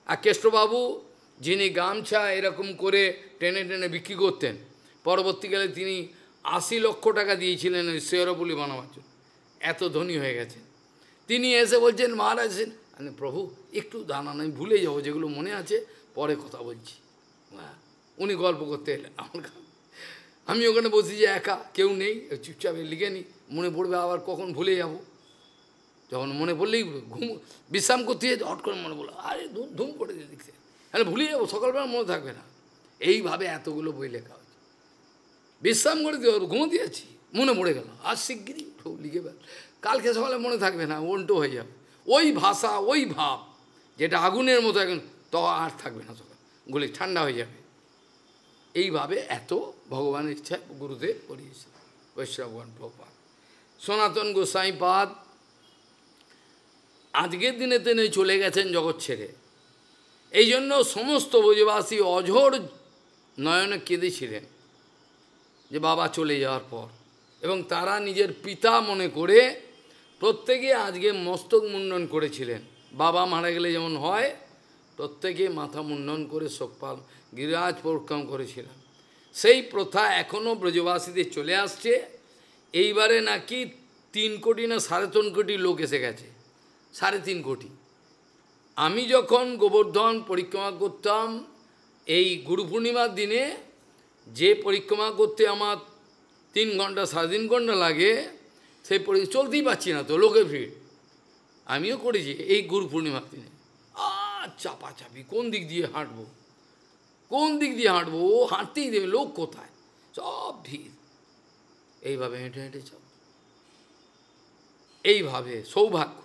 আর কেষ্টবাবু যিনি গামছা এরকম করে টেনে টেনে বিক্রি করতেন, পরবর্তীকালে তিনি 80 লক্ষ টাকা দিয়েছিলেন ওই শেওরাপুলি বানাবার জন্য, এত ধনী হয়ে গেছেন। তিনি এসে বলছেন, মহারাজ প্রভু একটু দাঁড়ান, আমি ভুলে যাবো, যেগুলো মনে আছে পরে কথা বলছি। উনি গল্প করতে এলেন আমার কাছে, আমি ওখানে বসি যে একা, কেউ নেই, চুপচাপ লিখে নি, মনে পড়বে আবার কখন ভুলে যাব। যখন মনে পড়লেই ঘুম বিশ্রাম করতে হট করে মনে পড়লো, আরে ধুম ধুম করে দিয়ে লিখতে, তাহলে ভুলে যাবো, সকালবেলা মনে থাকবে না। এইভাবে এতগুলো বই লেখা হয়েছে। বিশ্রাম করে দিয়ে ঘুমো দিয়েছি, মনে পড়ে গেল, আর শিগগিরই লিখে বেল, কালকে সকালে মনে থাকবে না, উল্টো হয়ে যাবে। ওই ভাষা, ওই ভাব, যেটা আগুনের মতো এখন, তো আর থাকবে না, সকাল গুলি ঠান্ডা হয়ে যাবে। এইভাবে এত ভগবানের ইচ্ছা গুরুদেব করিয়েছে বৈষ্ণবগণ প্রভুপাদ। সনাতন গোস্বামীপাদ আজকের দিনে তিনি চলে গেছেন জগৎ ছেড়ে। এই জন্য সমস্ত ব্রজবাসী অঝোর নয়নে কেঁদেছিলেন যে বাবা চলে যাওয়ার পর, এবং তারা নিজের পিতা মনে করে প্রত্যেকে আজকে মস্তক মুন্ডন করেছিলেন। বাবা মারা গেলে যেমন হয়, প্রত্যেকে মাথা মুন্ডন করে শোকপাল গিরিরাজ পরিক্রম করেছিলেন। সেই প্রথা এখনও ব্রজবাসীদের চলে আসছে। এইবারে নাকি 3 কোটি না 3.5 কোটি লোক এসে গেছে, 3.5 কোটি। আমি যখন গোবর্ধন পরিক্রমা করতাম, এই গুরু পূর্ণিমার দিনে যে পরিক্রমা করতে আমার 3 ঘন্টা 3.5 ঘন্টা লাগে, সেই চলতেই পারছি না, তো লোকে ভিড়। আমিও করেছি এই গুরু পূর্ণিমার দিনে, চাপাচাপি, কোন দিক দিয়ে হাঁটবো, কোন দিক দিয়ে হাঁটবো, ও হাঁটতেই দেবে, লোক কোথায়, সব ভিড়। এইভাবে হেঁটে হেঁটে চল। এইভাবে সৌভাগ্য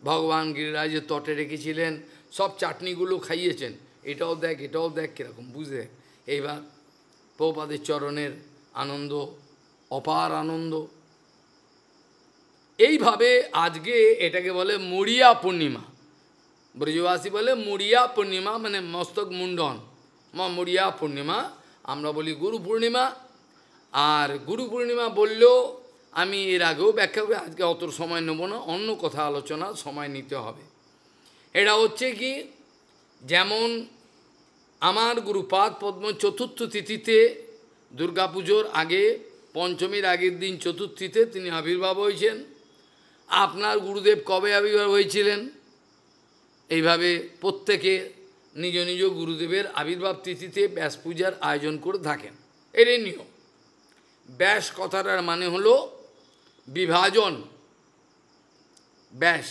ভগবান গিরিরাজের তটে রেখেছিলেন, সব চাটনিগুলো খাইয়েছেন, এটাও দেখ এটাও দেখ, কীরকম বুঝলে। এইবার প্রভুপাদের চরণের আনন্দ, অপার আনন্দ। এইভাবে আজকে এটাকে বলে মুড়িয়া পূর্ণিমা। ব্রজবাসী বলে মুড়িয়া পূর্ণিমা, মানে মস্তক মুন্ডন, মুড়িয়া পূর্ণিমা। আমরা বলি গুরু পূর্ণিমা। আর গুরু পূর্ণিমা বললেও আমি এর আগেও ব্যাখ্যা করি, আজকে অত সময় নেব না, অন্য কথা আলোচনা সময় নিতে হবে। এটা হচ্ছে কি, যেমন আমার গুরুপাদ পদ্ম চতুর্থ তিথিতে, দুর্গাপুজোর আগে, পঞ্চমীর আগের দিন চতুর্থীতে তিনি আবির্ভাব হয়েছেন। আপনার গুরুদেব কবে আবির্ভাব হয়েছিলেন? এইভাবে প্রত্যেকে নিজ নিজ গুরুদেবের আবির্ভাব তিথিতে ব্যাস পূজার আয়োজন করে থাকেন, এরই নিয়ম। ব্যাস কথাটার মানে হলো বিভাজন। ব্যাস,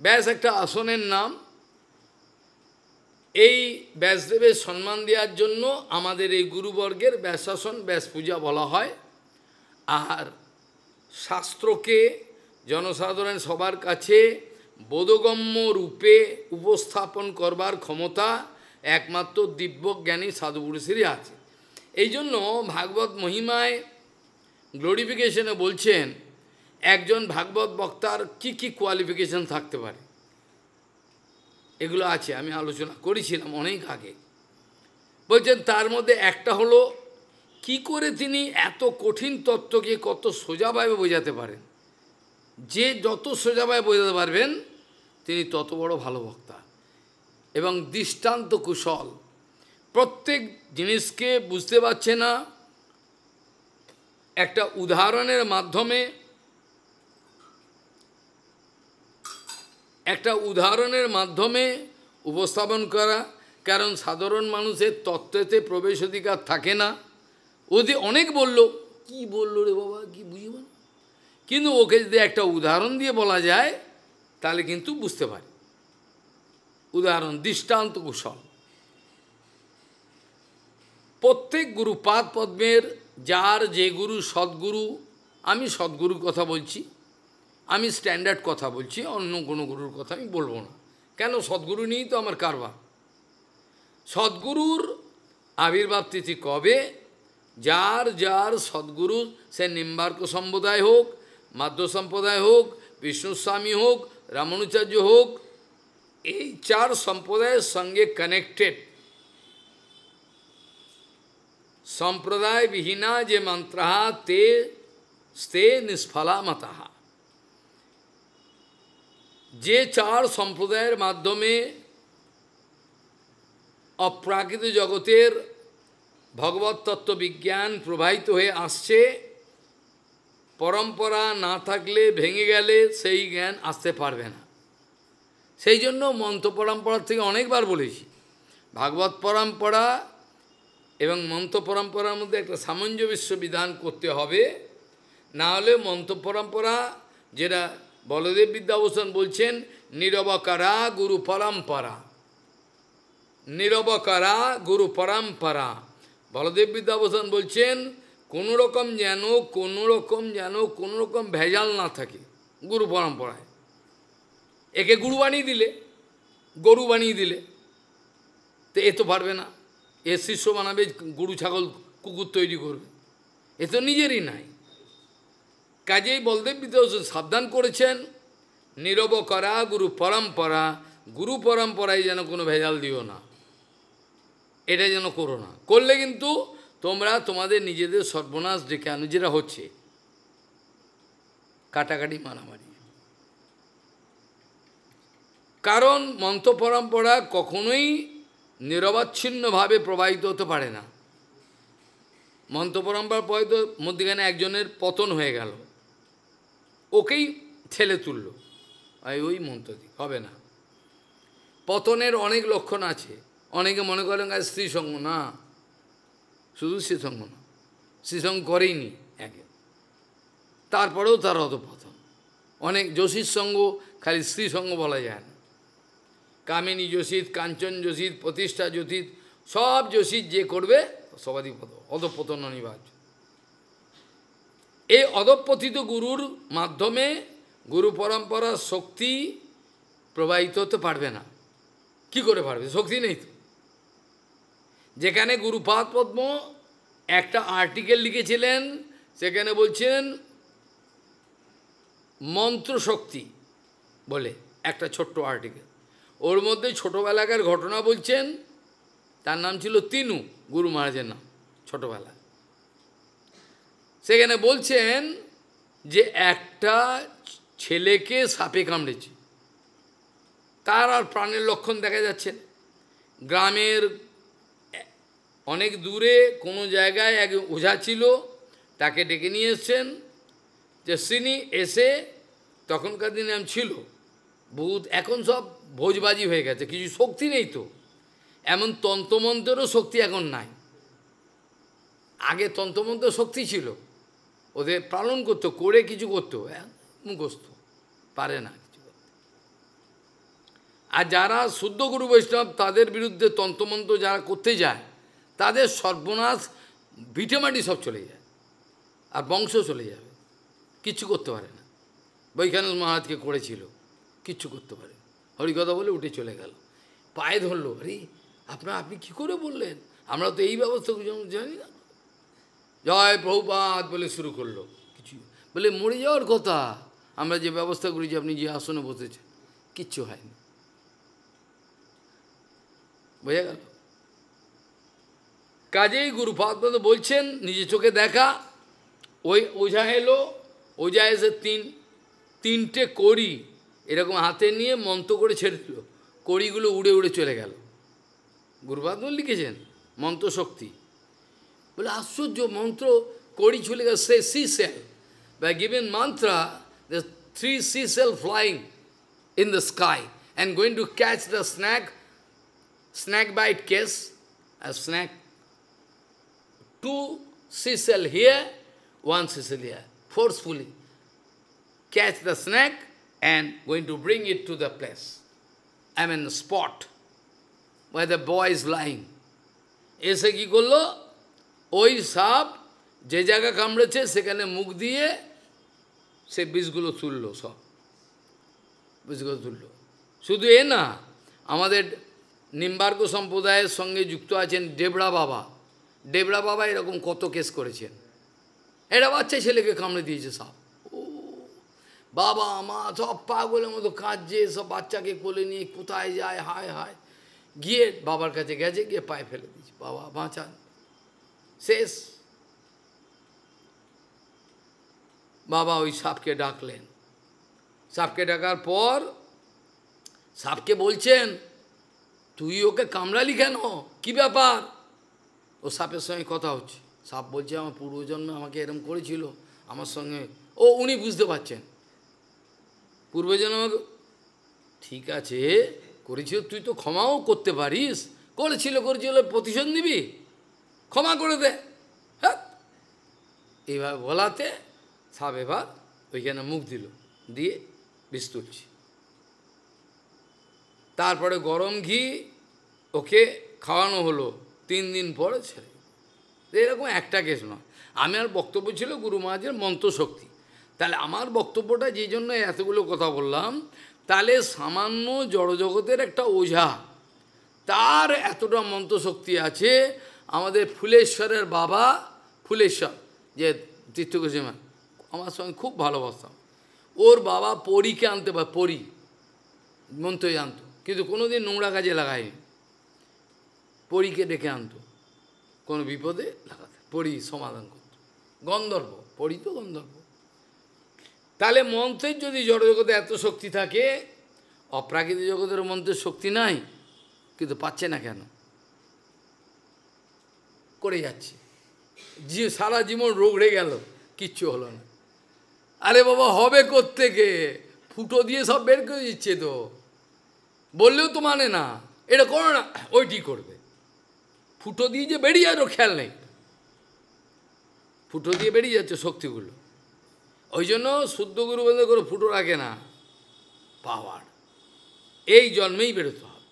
ব্যাস একটা আসনের নাম। এই ব্যাসদেবের সম্মান দেওয়ার জন্য আমাদের এই গুরুবর্গের ব্যাসাসন, ব্যাস পূজা বলা হয়। আর শাস্ত্রকে জনসাধারণ সবার কাছে বোধগম্য রূপে উপস্থাপন করবার ক্ষমতা একমাত্র দিব্যজ্ঞানী সাধুপুরুষেরই আছে। এই জন্য ভাগবত মহিমায় গ্লোরিফিকেশনে বলছেন, একজন ভাগবত বক্তার কি কি কোয়ালিফিকেশন থাকতে পারে, এগুলো আছে, আমি আলোচনা করেছিলাম অনেক আগে। বলছেন তার মধ্যে একটা হলো, কি করে তিনি এত কঠিন তত্ত্বকে কত সোজাভাবে বোঝাতে পারেন। যে যত সোজাভাবে বোঝাতে পারবেন, তিনি তত বড় ভালো বক্তা। এবং দৃষ্টান্ত কুশল, প্রত্যেক জিনিসকে বুঝতে পারছে না, একটা উদাহরণের মাধ্যমে উপস্থাপন করা। কারণ সাধারণ মানুষের তত্ত্বেতে প্রবেশ অধিকার থাকে না। ওদের অনেক বলল, কি বললো রে বাবা, কি বুঝব না, কিন্তু ওকে যদি একটা উদাহরণ দিয়ে বলা যায়, তাহলে কিন্তু বুঝতে পারে। উদাহরণ, দৃষ্টান্ত কুশল। প্রত্যেক গুরুপাদ পদ্মের যার যে গুরু সদ্গুরু, আমি সদ্গুরুর কথা বলছি, আমি স্ট্যান্ডার্ড কথা বলছি, অন্য কোনো গুরুর কথা আমি বলবো না। কেন? সদ্গুরু নিয়েই তো আমার কারবার। সদ্গুরুর আবির্ভাব তিথি কবে? যার যার সদ্গুরু, সে নিম্বার্ক সম্প্রদায় হোক, মাধ্য সম্প্রদায় হোক, বিষ্ণুস্বামী হোক, রামানুচার্য হোক, এই চার সম্প্রদায়ের সঙ্গে কানেক্টেড সম্প্রদায় বিহীনা যে মন্ত্রাহ তে নিষ্ফলা মতাহ। যে চার সম্প্রদায়ের মাধ্যমে অপ্রাকৃত জগতের ভগবত তত্ত্ব বিজ্ঞান প্রবাহিত হয়ে আসছে, পরম্পরা না থাকলে, ভেঙে গেলে সেই জ্ঞান আসতে পারবে না। সেই জন্য মন্ত্র পরম্পরার থেকে অনেকবার বলেছি, ভাগবত পরম্পরা এবং মন্ত্র পরম্পরার মধ্যে একটা সামঞ্জস্য বিধান করতে হবে। না হলে মন্ত্র পরম্পরা, যেটা বলদেব বিদ্যাভূষণ বলছেন, নীরবকারা গুরু পরম্পরা, নীরবকারা গুরু পরম্পরা। বলদেব বিদ্যাভূষণ বলছেন কোনো রকম ভেজাল না থাকে গুরু পরম্পরায়। একে গুরু বানিয়ে দিলে, গরু বানিয়ে দিলে, তো এ তো পারবে না। এ শিষ্য বানাবে, গরু ছাগল কুকুর তৈরি করবে, এ তো নিজেরই নাই। কাজেই বলদেব বিদ্যাভূষণ সাবধান করেছেন, নীরব করা গুরু পরম্পরা, গুরু পরম্পরায় যেন কোনো ভেজাল দিও না, এটা যেন করো না। করলে কিন্তু তোমরা তোমাদের নিজেদের সর্বনাশ ডেকে আনো, যেটা হচ্ছে কাটাকাটি মারামারি। কারণ মন্ত্র পরম্পরা কখনোই নিরবচ্ছিন্নভাবে প্রবাহিত হতে পারে না। মন্ত্র পরম্পরা প্রবাহিত মধ্যখানে একজনের পতন হয়ে গেল, ওকেই ঠেলে তুলল, ওই মন্ত্র হবে না। পতনের অনেক লক্ষণ আছে। অনেকে মনে করেন স্ত্রীসঙ্গ, না, শুধু স্ত্রীসঙ্গ না, স্ত্রীসঙ্গ করেইনি একে, তারপরেও তার অধঃপতন। অনেক যোশীর সঙ্গ, খালি স্ত্রীসঙ্গ বলা যায় না। কামিনী যোশীত, কাঞ্চন যোশীত, প্রতিষ্ঠা যোশীত, সব যোশীত যে করবে সবারই অধঃপতন অনিবার্য। এই অধঃপতিত গুরুর মাধ্যমে গুরু পরম্পরার শক্তি প্রবাহিত হতে পারবে না। কি করে পারবে? শক্তি নেই তো। যেখানে গুরুপাদ পদ্ম একটা আর্টিকেল লিখেছিলেন, সেখানে বলছেন মন্ত্র শক্তি বলে একটা ছোট্ট আর্টিকেল, ওর মধ্যে ছোটোবেলাকার ঘটনা বলছেন। তার নাম ছিল তিনু, গুরু মহারাজের নাম, ছোটোবেলা। সেখানে বলছেন যে একটা ছেলেকে সাপে কামড়েছে, তার আর প্রাণের লক্ষণ দেখা যাচ্ছে। গ্রামের অনেক দূরে কোনো জায়গায় এক ওঝা ছিল, তাকে ডেকে নিয়ে এসছেন। যে তিনি এসে, তখনকার দিনে ছিল ভূত, এখন সব ভোজবাজি হয়ে গেছে, কিছু শক্তি নেই তো। এমন তন্ত্রমন্ত্রেরও শক্তি এখন নাই। আগে তন্ত্রমন্ত্রের শক্তি ছিল, ওদের পালন করতো, করে কিছু করতো, মুখস্থ পারে না কিছু করতে। আর যারা শুদ্ধ গুরু বৈষ্ণব, তাদের বিরুদ্ধে তন্ত্রমন্ত্র যারা করতে যায়, তাদের সর্বনাশ, ভিটেমাটি সব চলে যায়, আর বংশ চলে যাবে, কিচ্ছু করতে পারে না। বৈখানন্দ মহারাজকে করেছিল, কিচ্ছু করতে পারে, হরিকথা বলে উঠে চলে গেল। পায়ে ধরলো, আরে আপনি কি করে বললেন, আমরা তো এই ব্যবস্থা জানি না। জয় প্রভুপাদ বলে শুরু করলো। কিছু বলে মরে যাওয়ার কথা, আমরা যে ব্যবস্থা করেছি, আপনি যে আসনে বসেছেন, কিচ্ছু হয়নি। বোঝা গেল? কাজেই গুরুপাদ বলছেন, নিজে চোখে দেখা। ওই ওঝা এলো, ওঝা এসে তিনটে কড়ি এরকম হাতে নিয়ে মন্ত্র করে ছেড়ে দিল, কড়িগুলো উড়ে উড়ে চলে গেল। গুরুপাদ লিখেছেন মন্ত্র শক্তি বলে, আশ্চর্য মন্ত্র, কড়ি চলে গেল। সে সি সেল, by given mantra, the 3 sea cell flying in the sky and going to catch the snake bite case, a snake, 2 sea cell here, 1 sea cell here, forcefully catch the snake and going to bring it to the place, the spot where the boy is lying. এসে কি করলো, ওই সাপ যে জায়গা কামড়েছে সেখানে মুখ দিয়ে সে বিষগুলো তুলল, সব বিষগুলো তুলল। শুধু এ না, আমাদের নিম্বার্ক সম্প্রদায়ের সঙ্গে যুক্ত আছেন ডেবরা বাবা। ডেবরা বাবা এরকম কত কেস করেছেন। এটা বাচ্চা ছেলেকে কামড়ে দিয়েছে সাপ। ও বাবা মা সব পাগলের মতো কাঁদছে, সব বাচ্চাকে কোলে নিয়ে কোথায় যায়, হায় হায়, গিয়ে বাবার কাছে গেছে, গিয়ে পায়ে ফেলে দিয়েছে, বাবা বাঁচান, শেষ। বাবা ওই সাপকে ডাকলেন। সাপকে ডাকার পর সাপকে বলছেন, তুই ওকে কামড়ালি কেন, কি ব্যাপার? ও সাপের সঙ্গে কথা হচ্ছে। সাপ বলছে, আমার পূর্বজন্মে আমাকে এরম করেছিল, আমার সঙ্গে। ও উনি বুঝতে পারছেন পূর্বজন্মে আমাকে, ঠিক আছে করেছিল, তুই তো ক্ষমাও করতে পারিস, করেছিল প্রতিশোধ নিবি, ক্ষমা করে দে। হ্যাঁ, এইভাবে বলাতে সাপ এবার ওইখানে মুখ দিল, দিয়ে বিষ তুলছি। তারপরে গরম ঘি ওকে খাওয়ানো হলো, 3 দিন পরে ছেড়ে। এরকম একটা কেস নয়। আমার বক্তব্য ছিল গুরু মহারাজের মন্ত্রশক্তি। তাহলে আমার বক্তব্যটা যে জন্য এতগুলো কথা বললাম, তাহলে সামান্য জড়জগতের একটা ওঝা, তার এতটা মন্ত্রশক্তি আছে। আমাদের ফুলেশ্বরের বাবা, ফুলেশ্বর যে তীর্থগোস্বামী, আমার সঙ্গে খুব ভালোবাসতাম, ওর বাবা পরীকে আনতে পারে, পরী মন্ত্র জানতো, কিন্তু কোনোদিন নোংরা কাজে লাগায়নি। পরীকে ডেকে আনতো, কোনো বিপদে লাগাতে, পরী সমাধান করত। গন্ধর্ব, পরী তো গন্ধর্ব। তাহলে মন্ত্রের যদি জড়জগতে এত শক্তি থাকে, অপ্রাকৃতিক জগতের মন্ত্রের শক্তি নাই, কিন্তু পাচ্ছে না কেন? করে যাচ্ছে, যে সারা জীবন রোগড়ে গেল, কিচ্ছু হলো না। আরে বাবা হবে কোত্থেকে? ফুটো দিয়ে সব বের করে দিচ্ছে তো, বললেও তো মানে না, এটা করো না, ওইটি করবে। ফুটো দিয়ে যে বেরিয়ে যাওয়ারও খেয়াল নেই, ফুটো দিয়ে বেরিয়ে যাচ্ছে শক্তিগুলো। ওই জন্য শুদ্ধ গুরু বন্ধ করে ফুটো রাখে না, পাওয়ার এই জন্মেই বেরোতে হবে।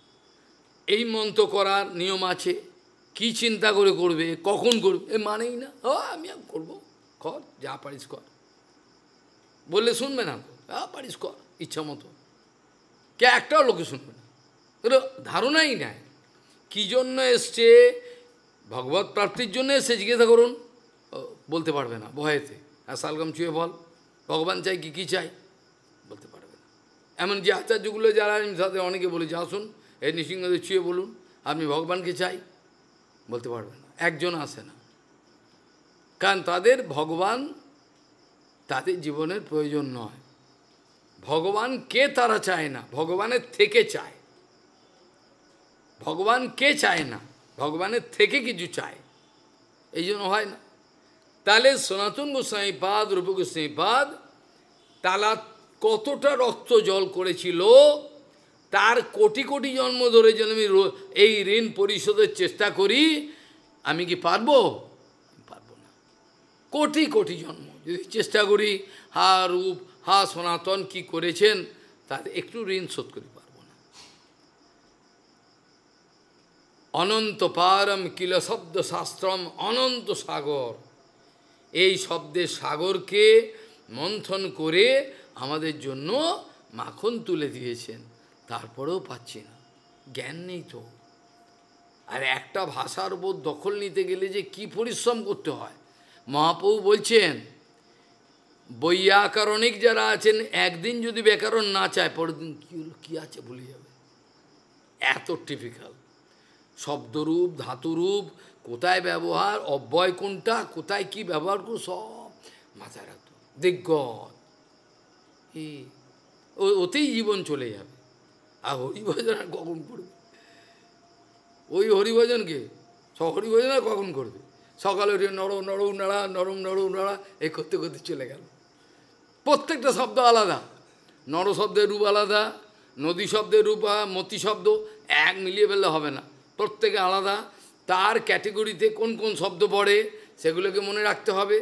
এই মন্ত্র করার নিয়ম আছে, কি চিন্তা করে করবে, কখন করবে, এ মানেই না। ও আমি করবো, কর, যা পারিস কর, বললে শুনবে না, যা পারিস কর ইচ্ছা মতো, কে একটাও লোকে শুনবে না, ধারণাই নাই। কী জন্য এসছে? ভগবত প্রাপ্তির জন্য এসে জিজ্ঞাসা করুন, বলতে পারবে না ভয়েতে। আর শালগম ছুঁয়ে বল ভগবান চাই কি চাই, বলতে পারবে না। এমন যে আচার্যগুলো যারা আমি সাথে অনেকে বলেছি, আসুন এই নৃসিংহদের ছুঁয়ে বলুন আপনি ভগবানকে চাই, বলতে পারবে না, একজন আসে না। কারণ তাদের ভগবান তাদের জীবনের প্রয়োজন নয়। ভগবানকে তারা চায় না, ভগবানের থেকে চায়। ভগবানকে চায় না, ভগবানের থেকে কিছু চায়, এই জন্য হয় না। তাহলে সনাতন গোস্বামীপাদ, রূপ গোস্বামীপাদ তারা কতটা রক্ত জল করেছিল, তার কোটি কোটি জন্ম ধরে যেন আমি এই ঋণ পরিশোধের চেষ্টা করি, আমি কি পারবো? পারবো না। কোটি কোটি জন্ম যদি চেষ্টা করি, হা রূপ হা সনাতন কি করেছেন, তাতে একটু ঋণ শোধ করি পারবো না। অনন্ত পারম কিল শব্দ শাস্ত্রম, অনন্ত সাগর, এই শব্দের সাগরকে মন্থন করে আমাদের জন্য মাখন তুলে দিয়েছেন, তারপরেও পাচ্ছি না, জ্ঞান নেই তো। আর একটা ভাষার উপর দখল নিতে গেলে যে কি পরিশ্রম করতে হয়। মহাপ্রভু বলছেন, বৈয়াকরণিক যারা আছেন, একদিন যদি ব্যাকরণ না চায়, পরের দিন কী হলো কী আছে ভুলে যাবে, এত টিপিক্যাল। শব্দরূপ, ধাতুরূপ, কোথায় ব্যবহার, অব্যয় কোনটা, কোথায় কি ব্যবহার করো, সব মাথায় রাখতো। দিগ্গজ ওতেই জীবন চলে যাবে। আর হরিভজন আর কখন করবে? ওই হরিভজনকে হরিভজন আর কখন করবে? সকালে উঠে নরম নরম নাড়া, নরম নরম নাড়া, এই করতে করতে চলে গেল। প্রত্যেকটা শব্দ আলাদা, নর শব্দের রূপ আলাদা, নদী শব্দের রূপ, মতি শব্দ এক মিলিয়ে ফেললে হবে না, প্রত্যেকে আলাদা। তার ক্যাটেগরিতে কোন কোন শব্দ পড়ে সেগুলোকে মনে রাখতে হবে।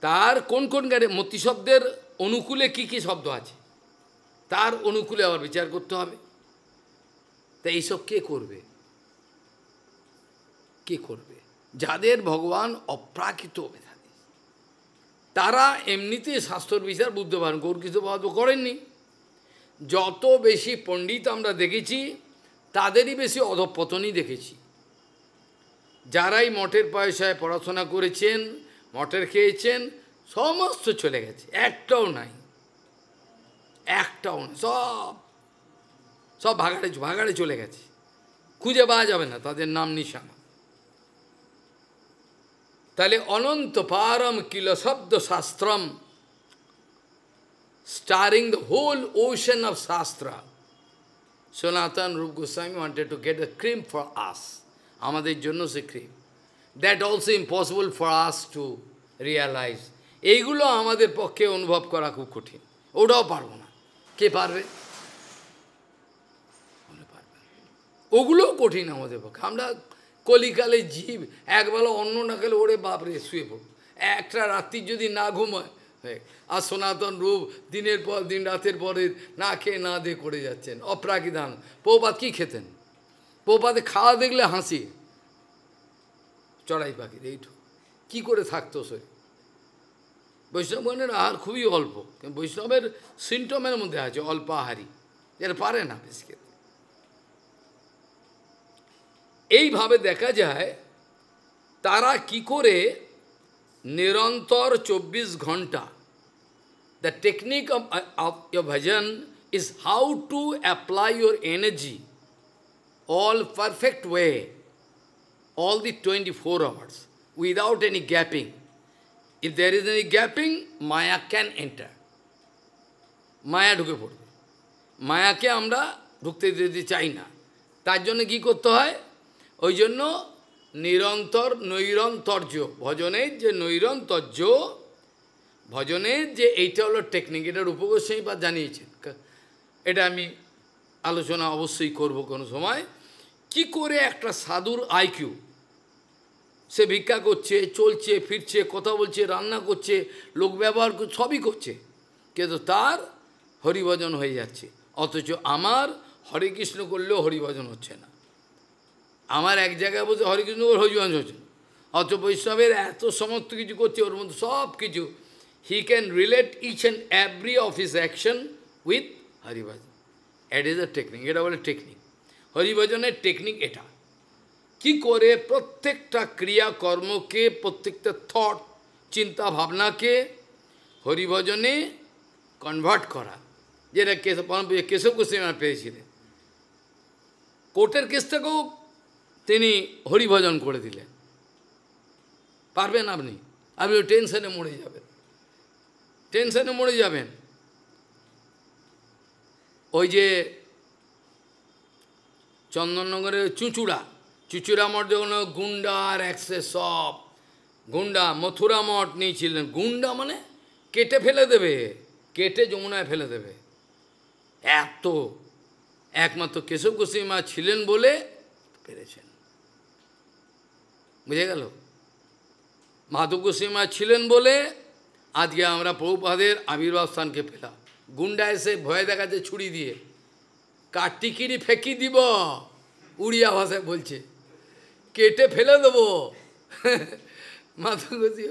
তার কোন কোন মতি শব্দের অনুকূলে কি কি শব্দ আছে, তার অনুকূলে আবার বিচার করতে হবে। তা এইসব কে করবে? কে করবে? যাদের ভগবান অপ্রাকৃত মেধাবী, তারা এমনিতে শাস্ত্র বিচার বুঝতে পারেন, গৌরকৃষ্ণ মহাপ্রভু করেননি। যত বেশি পণ্ডিত আমরা দেখেছি, তাদেরই বেশি অধঃপতনই দেখেছি। যারাই মঠের পয়সায় পড়াশোনা করেছেন, মঠের খেয়েছেন, সমস্ত চলে গেছে, একটাও নাই, একটাও নাই, সব ভাগাড়ে চলে গেছে, খুঁজে পাওয়া যাবে না তাদের নাম নিশানা। তাহলে অনন্ত পারম কিল শব্দ শাস্ত্রম, stirring the whole ocean of shastra, Sanatan Rup Goswami wanted to get a cream for us, আমাদের জন্য সে ক্রিম। That also impossible for us to realise. এইগুলো আমাদের পক্ষে অনুভব করা খুব কঠিন, ওটাও পারবো না। কে পারবে? ওগুলোও কঠিন আমাদের পক্ষে। আমরা কলিকালে জীব, একবেলা অন্ন না খেলে ওরে বাপরে শুয়ে পড়ব, একটা রাত্রি যদি না ঘুমায়। আর সনাতন রূপ দিনের পর দিন, রাতের পরে না খেয়ে না দিয়ে করে যাচ্ছেন, অপ্রাকৃতান। প্রভুপাদ কী খেতেন? প্রভুপাদে খাওয়া দেখলে হাসি, চড়াই পাখির এইটু কী করে থাকতো শরীর। বৈষ্ণবগণের আহার খুবই অল্প, বৈষ্ণবের সিমটমের মধ্যে আছে অল্প আহারী, এরা পারে না বেশি খেতে। এইভাবে দেখা যায় তারা কি করে নিরন্তর 24 ঘন্টা। The technique of your Bhajan is how to apply your energy all perfect way, all the 24 hours, without any gapping. If there is any gapping, Maya can enter. Maya ঢুকে পড়বে। মায়াকে আমরা ঢুকতে দিতে চাই না। তার জন্য কী করতে হয়? ওই জন্য নিরন্তর নৈরন্তর্য, ভজনের যে নৈরন্তর্য, ভজনের যে এইটা হলো টেকনিক, এটা রূপগোস্বামী বা জানিয়েছেন। এটা আমি আলোচনা অবশ্যই করব কোনো সময়। কি করে একটা সাধুর আইকিউ, সে ভিক্ষা করছে, চলছে, ফিরছে, কথা বলছে, রান্না করছে, লোক ব্যবহার করছে, সবই করছে, কিন্তু তার হরিভজন হয়ে যাচ্ছে। অথচ আমার হরে কৃষ্ণ করলেও হরিভজন হচ্ছে না। আমার এক জায়গায় বসে হরে কৃষ্ণ করে হরিভজন হচ্ছে না। অথচ বৈষ্ণবের এত সমস্ত কিছু করছে, ওর মধ্যে সব কিছু he can relate each and every of his action with Haribhajan. It is a technique, এটা বলে টেকনিক। হরিভজনের টেকনিক এটা, কি করে প্রত্যেকটা ক্রিয়াকর্মকে, প্রত্যেকটা থট, চিন্তা ভাবনাকে হরিভজনে কনভার্ট করা, যেটা কেশব গোস্বামী পেয়েছিলেন। কোর্টের কেস থেকেও তিনি হরিভজন করে দিলেন। পারবেন আপনি? আপনি টেনশনে মরে যাবেন, টেনশনে মরে যাবেন। ওই যে চন্দননগরের চুঁচুড়া মঠ যখন গুন্ডা আর অ্যাক্সেস, সব গুন্ডা মথুরা মঠ নিয়েছিলেন। গুন্ডা মানে কেটে ফেলে দেবে, কেটে যমুনায় ফেলে দেবে, এত। একমাত্র কেশব গোস্বামী ছিলেন বলে পেরেছেন, বুঝে গেল? মাধব গোস্বামী ছিলেন বলে আজকে আমরা প্রভুপাদের আবির্ভাব স্থানকে পেলাম। গুন্ডা এসে ভয় দেখাচ্ছে ছুরি দিয়ে, কাটিকিরি ফেঁকি দিব, উড়িয়া ভাষায় বলছে, কেটে ফেলে দেবো। মাধব গোস্বামী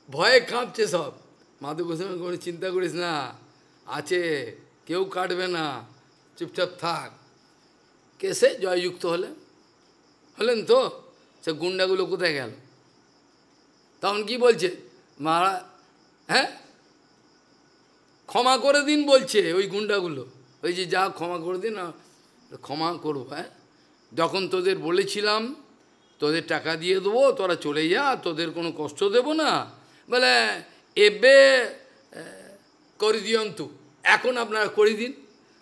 ভয়ে কাঁপছে সব। মাধব গোস্বামী কোনো চিন্তা করিস না, আছে, কেউ কাটবে না, চুপচাপ থাক। কেসে জয়যুক্ত হলেন তো? সে গুন্ডাগুলো কোথায় গেল? তখন কি বলছে? মারা, হ্যাঁ ক্ষমা করে দিন বলছে ওই গুন্ডাগুলো, ওই যে যা ক্ষমা করে দিন, ক্ষমা করবো। হ্যাঁ, যখন তোদের বলেছিলাম তোদের টাকা দিয়ে দেবো, তোরা চলে যা, তোদের কোনো কষ্ট দেব না, বলে এবে করে দিয়ন্তু, এখন আপনারা করে দিন।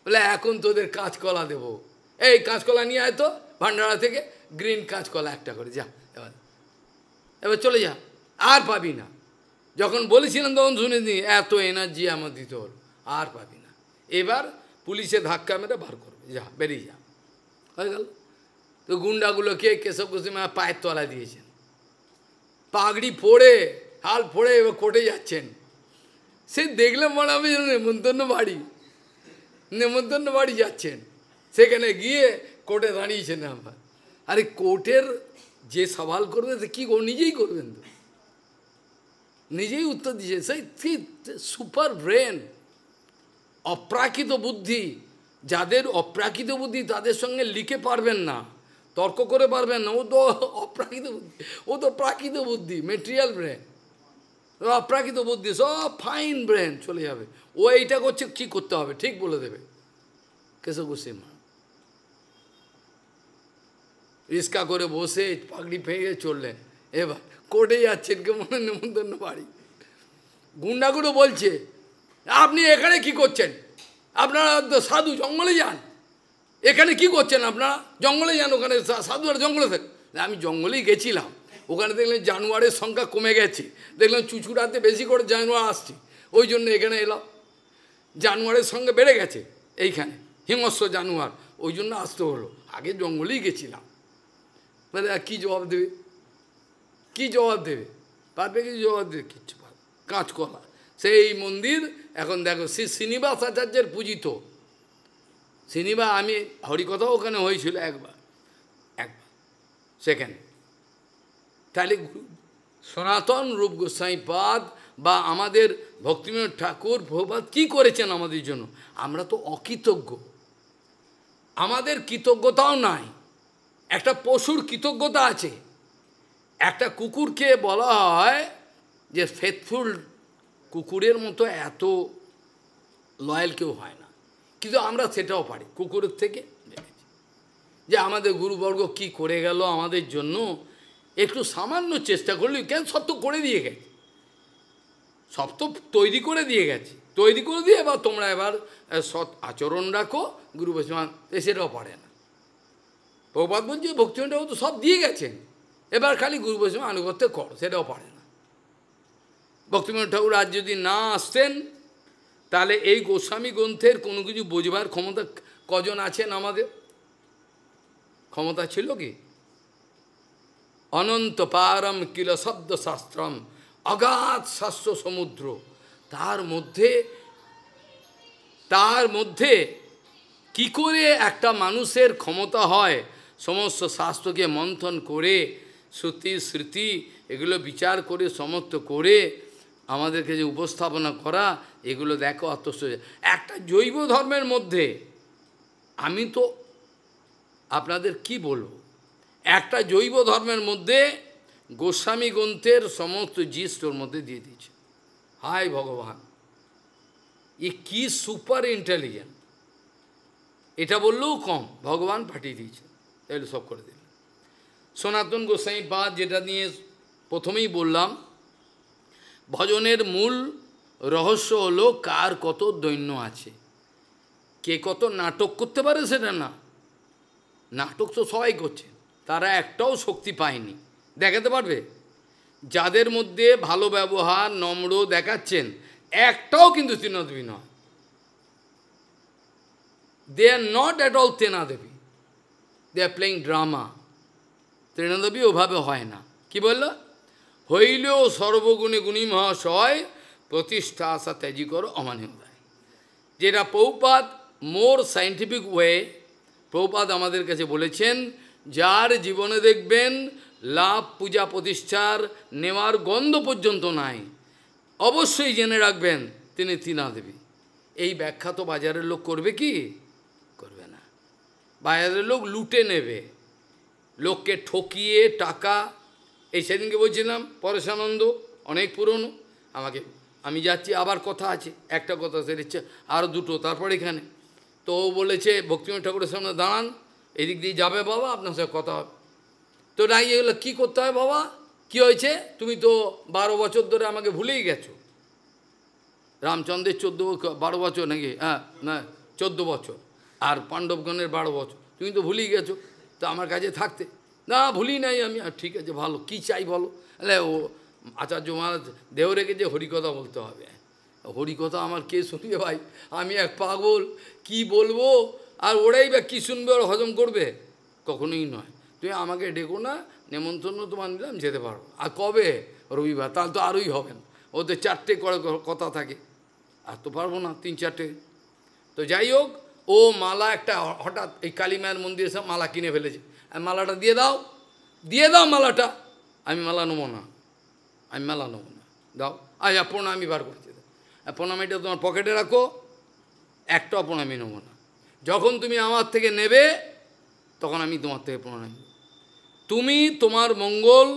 বলে এখন তোদের কাঁচকলা দেবো, এই কাঁচকলা নিয়ে আয় তো ভান্ডারা থেকে, গ্রিন কাঁচকলা একটা করে, যা এবার চলে যা, আর পাবি না। যখন বলেছিলাম তখন শুনে নি, এত এনার্জি আমার দিতে হল, আর পাবি না। এবার পুলিশে ধাক্কা মেরে বার করবে, যা বেরিয়ে যা, হয়ে গেল। তো গুন্ডাগুলোকে কেশব গোস্বামী পায়ের তলা দিয়েছেন, পাগড়ি পড়ে, হাল পড়ে এবার কোর্টে যাচ্ছেন। সে দেখলে মনে হবে নেমন্তন্ন বাড়ি যাচ্ছেন। সেখানে গিয়ে কোর্টে দাঁড়িয়েছেন। আমার আরে কোর্টের যে সওয়াল করবে তো কী নিজেই করবেন তো, নিজেই উত্তর দিয়েছে। সেই সুপার ব্রেন, অপ্রাকৃত বুদ্ধি, যাদের অপ্রাকৃত বুদ্ধি তাদের সঙ্গে লিখে পারবেন না, তর্ক করে পারবেন না, ও তো অপ্রাকৃত বুদ্ধি, ও তো প্রাকৃত বুদ্ধি, মেটেরিয়াল ব্রেন। অপ্রাকৃত বুদ্ধি সব ফাইন ব্রেন চলে যাবে, ও এইটা করছে কী করতে হবে ঠিক বলে দেবে। কেশব গোস্বামী রিস্কা করে বসে পাগড়ি ভেঙে চললেন, এবার কোর্টে যাচ্ছেন, কেমন নেমন্তন্ন বাড়ি, গুন্ডাগুলো বলছে আপনি এখানে কি করছেন, আপনারা সাধু জঙ্গলে যান, এখানে কি করছেন আপনারা, জঙ্গলে যান, ওখানে সাধুরা জঙ্গলে থাকে। আমি জঙ্গলেই গেছিলাম, ওখানে দেখলাম জানোয়ারের সংখ্যা কমে গেছে, দেখলাম চুচুড়াতে বেশি করে জানোয়ার আসছে, ওই জন্য এখানে এলাম, জানোয়ারের সংখ্যা বেড়ে গেছে এইখানে, হিংস্র জানোয়ার, ওই জন্য আসতে হলো, আগে জঙ্গলেই গেছিলাম। মানে কী জবাব দেবে, কী জবাব দেবে, পারবে কি জবাব দেবে, কিচ্ছু পারবে, কাঁচকলা। সেই মন্দির এখন দেখো শ্রী শ্রীনিবাস আচার্যের পূজিত, শ্রীনিবাস, আমি হরিকথা ওখানে হয়েছিল একবার সেখানে। তাহলে সনাতন রূপ গোস্বামী পাদ বা আমাদের ভক্তিবিনোদ ঠাকুর প্রভুপাদ কী করেছেন আমাদের জন্য, আমরা তো অকৃতজ্ঞ, আমাদের কৃতজ্ঞতাও নাই। একটা পশুর কৃতজ্ঞতা আছে, একটা কুকুরকে বলা হয় যে ফেথফুল, কুকুরের মতো এত লয়াল কেউ হয় না, কিন্তু আমরা সেটাও পারি কুকুরের থেকে। যে আমাদের গুরুবর্গ কি করে গেল আমাদের জন্য, একটু সামান্য চেষ্টা করলে কেন, সব তো করে দিয়ে গেছে, সব তো তৈরি করে দিয়ে গেছে, তৈরি করে দিয়ে এবার তোমরা এবার সৎ আচরণ রাখো, গুরু বৈষ্ণব সেটাও পারে না। প্রভুপাদ বলছে ভক্তিবিনোদ ঠাকুর তো সব দিয়ে গেছেন, এবার খালি গুরু বৈষ্ণব আনুগত্য কর, সেটাও পারে না। ভক্তিবিনোদ ঠাকুর আজ যদি না আসতেন, তাহলে এই গোস্বামী গ্রন্থের কোনো কিছু বোঝবার ক্ষমতা কজন আছেন আমাদের, ক্ষমতা ছিল কি? অনন্ত পারম কিল শব্দ শাস্ত্রম, অগাধ শাস্ত্র সমুদ্র, তার মধ্যে কি করে একটা মানুষের ক্ষমতা হয় সমস্ত শাস্ত্রকে মন্থন করে, শ্রুতি স্মৃতি এগুলো বিচার করে সমস্ত করে আমাদেরকে যে উপস্থাপনা করা, এগুলো দেখো আত্মস্থ। একটা জৈব ধর্মের মধ্যে আমি তো আপনাদের কি বলবো, একটা জৈব ধর্মের মধ্যে গোস্বামী গ্রন্থের সমস্ত জিস্টোর মধ্যে দিয়ে দিয়েছে। হায় ভগবান, এ কি সুপার ইন্টেলিজেন্ট, এটা বললেও কম, ভগবান পাঠিয়ে দিয়েছে, এগুলো সব করে দিলেন। সনাতন গোস্বামী পাদ, যেটা নিয়ে প্রথমেই বললাম, ভজনের মূল রহস্য হলো কার কত দৈন্য আছে, কে কত নাটক করতে পারে সেটা না, নাটক তো সবাই করছে, তারা একটাও শক্তি পায়নি, দেখাতে পারবে? যাদের মধ্যে ভালো ব্যবহার নম্র দেখাচ্ছেন, একটাও কিন্তু তৃণদেবী নয়, they are not at all তেনাদেবী, দে আর প্লেইং ড্রামা। তৃণদেবী ওভাবে হয় না। কি বলল? হইলেও সর্বগুণে গুণী মহাশয়, প্রতিষ্ঠা আশা ত্যাজি করো অমানিহদায়। যেটা প্রভুপাদ মোর সায়েন্টিফিক ওয়ে, প্রভুপাদ আমাদের কাছে বলেছেন, যার জীবনে দেখবেন লাভ পূজা প্রতিষ্ঠার নেওয়ার গন্ধ পর্যন্ত নাই, অবশ্যই জেনে রাখবেন তিনি তৃণাদেবী। এই ব্যাখ্যা তো বাজারের লোক করবে কি? করবে না। বাজারের লোক লুটে নেবে, লোককে ঠকিয়ে টাকা। এই সেদিনকে বলছিলাম পরেশানন্দ, অনেক পুরনো, আমি যাচ্ছি, আবার কথা আছে, একটা কথা সেরেছে আরও দুটো, তারপর এখানে তো ও বলেছে ভক্তিবিনোদ ঠাকুরের সামনে দাঁড়ান, এদিক দিয়ে যাবে বাবা, আপনার সাথে কথা হবে। তো দাঁড়িয়ে গেলো, কী করতে হয় বাবা, কি হয়েছে, তুমি তো 12 বছর ধরে আমাকে ভুলেই গেছো। রামচন্দ্রের 12 বছর নাকি, হ্যাঁ না 14 বছর, আর পাণ্ডবগণের 12 বছর, তুমি তো ভুলেই গেছো, তো আমার কাছে থাকতে। না ভুলি নাই আমি। ঠিক আছে, ভালো, কি চাই বলো। ও আচার্য মহারাজ দেহ রেখেছে, হরিকথা বলতে হবে। হরিকথা আমার কে শুনবে ভাই, আমি এক পাগল, কি বলবো, আর ওরাই বা কী শুনবে, ওরা হজম করবে? কখনোই নয়। তুমি আমাকে ডেকো না, নেমন্তন্ন তোমার নিলাম, যেতে পারো। আর কবে? রবিবার, তাহলে তো আরোই হবে না, ওতে 4টে করে কথা থাকে, আর তো পারবো না 3-4টে। তো যাই হোক, ও মালা একটা হঠাৎ এই কালী মায়ের মন্দিরে সব মালা কিনে ফেলেছে, আর মালাটা দিয়ে দাও। দিয়ে দাও মালাটা। আমি মালা নেবো না, আমি মালা নেবো না, দাও। আচ্ছা প্রণামী বার করতে দাও, প্রণামীটা তোমার পকেটে রাখো, একটাও প্রণামী নেবো না। যখন তুমি আমার থেকে নেবে তখন আমি তোমার থেকে প্রণামী। তুমি তোমার মঙ্গল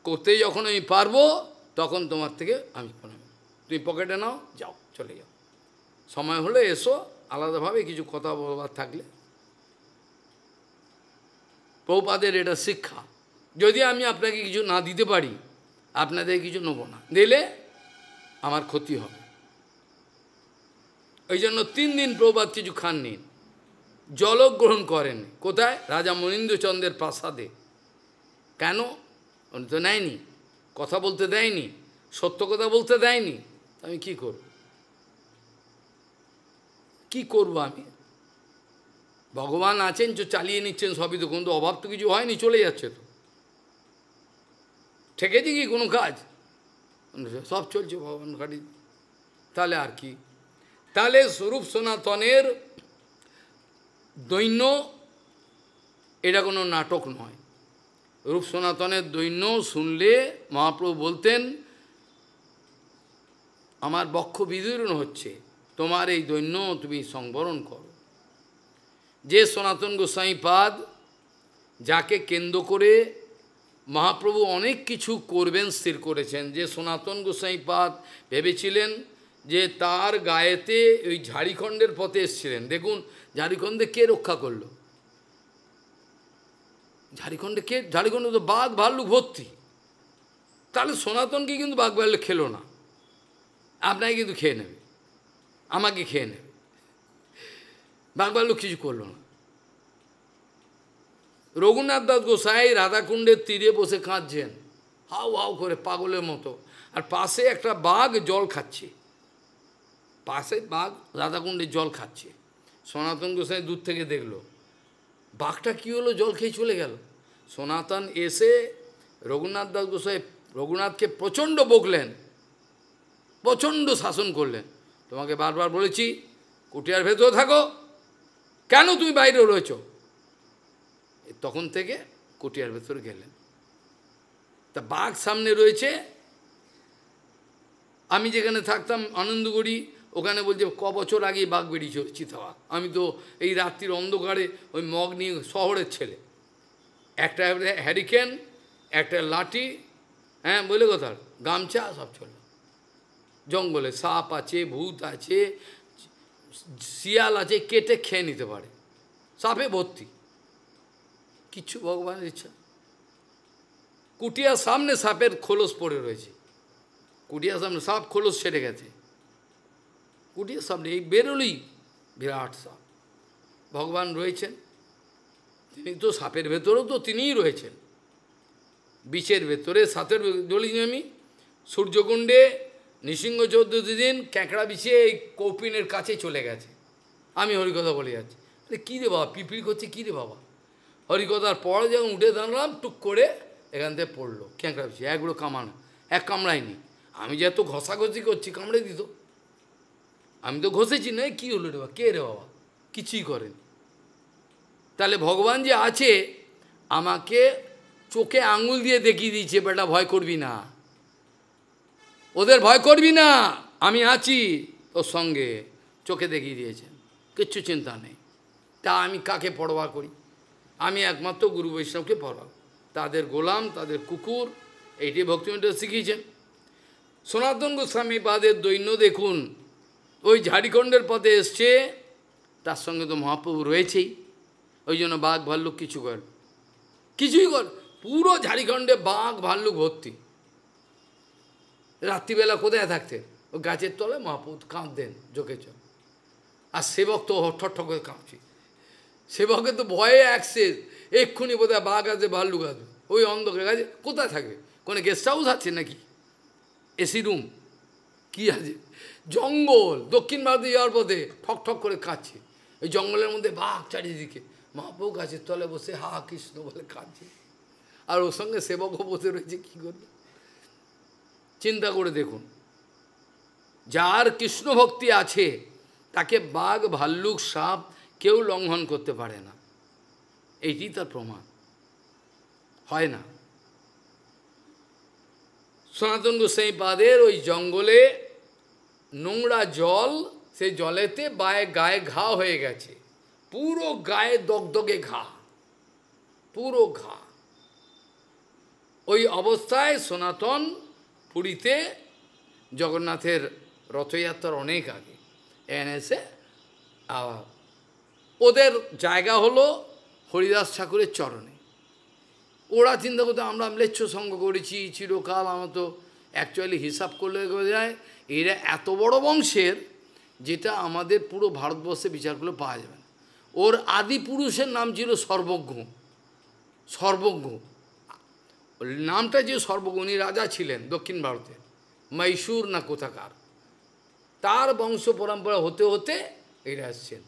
করতে যখন আমি পারবো তখন তোমার থেকে আমি প্রণামী। তুমি পকেটে নাও, যাও, চলে যাও। সময় হলে এসো, আলাদাভাবে কিছু কথা বলবার থাকলে। প্রভুপাদের এটা শিক্ষা। যদি আমি আপনাকে কিছু না দিতে পারি, আপনাদের কিছু নেব না, দিলে আমার ক্ষতি হবে। ওই জন্য 3 দিন প্রভুপাদ কিছু খাননি, জলও গ্রহণ করেন। কোথায়? রাজা মনীন্দ্রচন্দ্রের প্রাসাদে। কেন? উনি তো নেয়নি, কথা বলতে দেয়নি, সত্য কথা বলতে দেয়নি। আমি কি করব? কি করব আমি? ভগবান আছেন, যে চালিয়ে নিচ্ছেন সবই, তো কোনো তো অভাব তো কিছু হয়নি, চলে যাচ্ছে তো। ঠেকেছে কি কোনো কাজ? সব চলছে ভগবান খালি। তাহলে আর কি? তাহলে স্বরূপ সনাতনের দৈন্য এটা কোনো নাটক নয়। রূপ সনাতনের দৈন্য শুনলে মহাপ্রভু বলতেন, আমার বক্ষ বিদীর্ণ হচ্ছে, তোমার এই দৈন্য তুমি সংবরণ করো। যে সনাতন গোস্বামীপাদ, যাকে কেন্দ্র করে মহাপ্রভু অনেক কিছু করবেন স্থির করেছেন, যে সনাতন গোস্বামীপাদ ভেবেছিলেন যে তার গায়েতে ওই ঝাড়িখণ্ডের পথে এসেছিলেন। দেখুন ঝাড়িখণ্ডে কে রক্ষা করলো? ঝাড়িখণ্ডে কে? ঝাড়িখণ্ডে তো বাঘ ভাল্লুক ভর্তি। তাহলে সনাতনকে কিন্তু বাঘ ভাল্লুক খেলো না, আপনাকে কিন্তু খেয়ে নেবে, আমাকে খেয়ে নেবে। বাঘ ভাল্লুক কিছু করলো না। রঘুনাথ দাস গোসাই রাধাকুণ্ডের তীরে বসে কাঁদছেন, হাউ হাউ করে পাগলের মতো, আর পাশে একটা বাঘ জল খাচ্ছে। পাশে বাঘ রাধাকুণ্ডের জল খাচ্ছে। সনাতন গোসাই দূর থেকে দেখলো, বাঘটা কী হলো, জল খেয়ে চলে গেল। সনাতন এসে রঘুনাথ দাস গোসাই রঘুনাথকে প্রচণ্ড বকলেন, প্রচণ্ড শাসন করলেন। তোমাকে বারবার বলেছি কুটিয়ার ভেতরে থাকো, কেন তুমি বাইরে রয়েছ? তখন থেকে কুটিয়ার ভেতরে গেলেন। তা বাঘ সামনে রয়েছে। আমি যেখানে থাকতাম আনন্দগড়ি, ওখানে বলছে বছর আগে বাঘ বেরিয়েছিল, চিতাবাঘ। আমি তো এই রাত্রির অন্ধকারে ওই মগ নিয়ে, শহরের ছেলে, একটা হ্যারিকেন, একটা লাঠি, হ্যাঁ বলে কথা, গামছা, সব চলল। জঙ্গলে সাপ আছে, ভূত আছে, শিয়াল আছে, কেটে খেয়ে নিতে পারে, সাপে ভর্তি, কিচ্ছু ভগবানের ইচ্ছা। কুটিয়ার সামনে সাপের খোলস পড়ে রয়েছে, কুটিয়ার সামনে সাপ খোলস ছেড়ে গেছে, কুটিয়ার সামনে এই বেরোলেই বিরাট সাপ। ভগবান রয়েছেন, তিনি তো সাপের ভেতরেও তো তিনিই রয়েছেন, বিচের ভেতরে সাপের বলিনি আমি। সূর্যকুণ্ডে নৃসিংহ 14 দিন ক্যাঁকড়া বিছিয়ে এই কৌপিনের কাছে চলে গেছে। আমি হরিকথা বলে যাচ্ছি, কী রে বাবা, পিপিড়ি করছে কী রে বাবা। হরিকথার পরে যখন উঠে দাঁড়ালাম, টুক করে এখান থেকে পড়লো ক্যাঁকড়া বিছিয়ে, একগুলো কামানো, এক কামড়ায়নি। আমি যে এত ঘষাঘষি করছি, কামড়ে দিত। আমি তো ঘষেছি না, কী হলো রে বাবা, কে রে বাবা, কিছুই করেনি। তাহলে ভগবান যে আছে, আমাকে চোখে আঙুল দিয়ে দেখিয়ে দিয়েছে, বেটা ভয় করবি না, ওদের ভয় করবি না, আমি আছি তোর সঙ্গে, চোখে দেখিয়ে দিয়েছেন, কিচ্ছু চিন্তা নেই। তা আমি কাকে পরোয়া করি? আমি একমাত্র গুরু বৈষ্ণবকে পরোয়া, তাদের গোলাম, তাদের কুকুর, এইটি ভক্তিমন্ত্র শিখিয়েছেন। সনাতন গোস্বামীপাদের দৈন্য দেখুন, ওই ঝাড়িখণ্ডের পথে এসছে, তার সঙ্গে তো মহাপ্রভু রয়েছেই। ওই জন্য বাঘ ভাল্লুক কিছু কর, কিছুই কর, পুরো ঝাড়িখণ্ডে বাঘ ভাল্লুক ভর্তি। রাত্রিবেলা কোথায় থাকতে? ওই গাছের তলায় মহাপ্রভু কাঁদতেন জোকে চোখ, আর সেবক তো ঠট করে কাঁপছে। সেবকের তো ভয়ে অ্যাক্সেস, এক্ষুনি বোধহয় বাঘ আছে, ভাল্লুক আছে, ওই অন্ধকার গাছে কোথায় থাকবে? কোনো গেস্ট হাউস আছে নাকি, এসি রুম কি আছে? জঙ্গল, দক্ষিণ ভারতে যাওয়ার পথে ঠক ঠক করে কাঁদছে। ওই জঙ্গলের মধ্যে বাঘ চারিদিকে, মহাপ্রভু গাছের তলে বসে হা কৃষ্ণ বলে কাঁদছে, আর ওর সঙ্গে সেবকও বসে রয়েছে, কী করবে? চিন্তা করে দেখুন, যার কৃষ্ণ ভক্তি আছে তাকে বাঘ ভাল্লুক সাপ কেউ লঙ্ঘন করতে পারে না, এইটি তার প্রমাণ। হয় না। সনাতন গোস্বামী পাদের ওই জঙ্গলে নোংরা জল, সেই জলেতে গায়ে ঘা হয়ে গেছে, পুরো গায়ে দগদগে ঘা, পুরো ঘা। ওই অবস্থায় সনাতন পুরীতে জগন্নাথের রথযাত্রার অনেক আগে এনেছে। ওদের জায়গা হলো হরিদাস ঠাকুরের চরণে। ওরা চিন্তা করতে আমরা ম্লেচ্ছ সঙ্গ করেছি চিরকাল, আমরা তো অ্যাকচুয়ালি হিসাব করলে যায় এরা এত বড় বংশের, যেটা আমাদের পুরো ভারতবর্ষে বিচার করলে পাওয়া যাবে না। ওর আদি পুরুষের নাম ছিল সর্বজ্ঞ। সর্বজ্ঞ নামটা যে সর্বজ্ঞ, উনি রাজা ছিলেন দক্ষিণ ভারতে, মহীশূর না কোথাকার। তার বংশ পরম্পরা হতে হতে এরা আসছেন।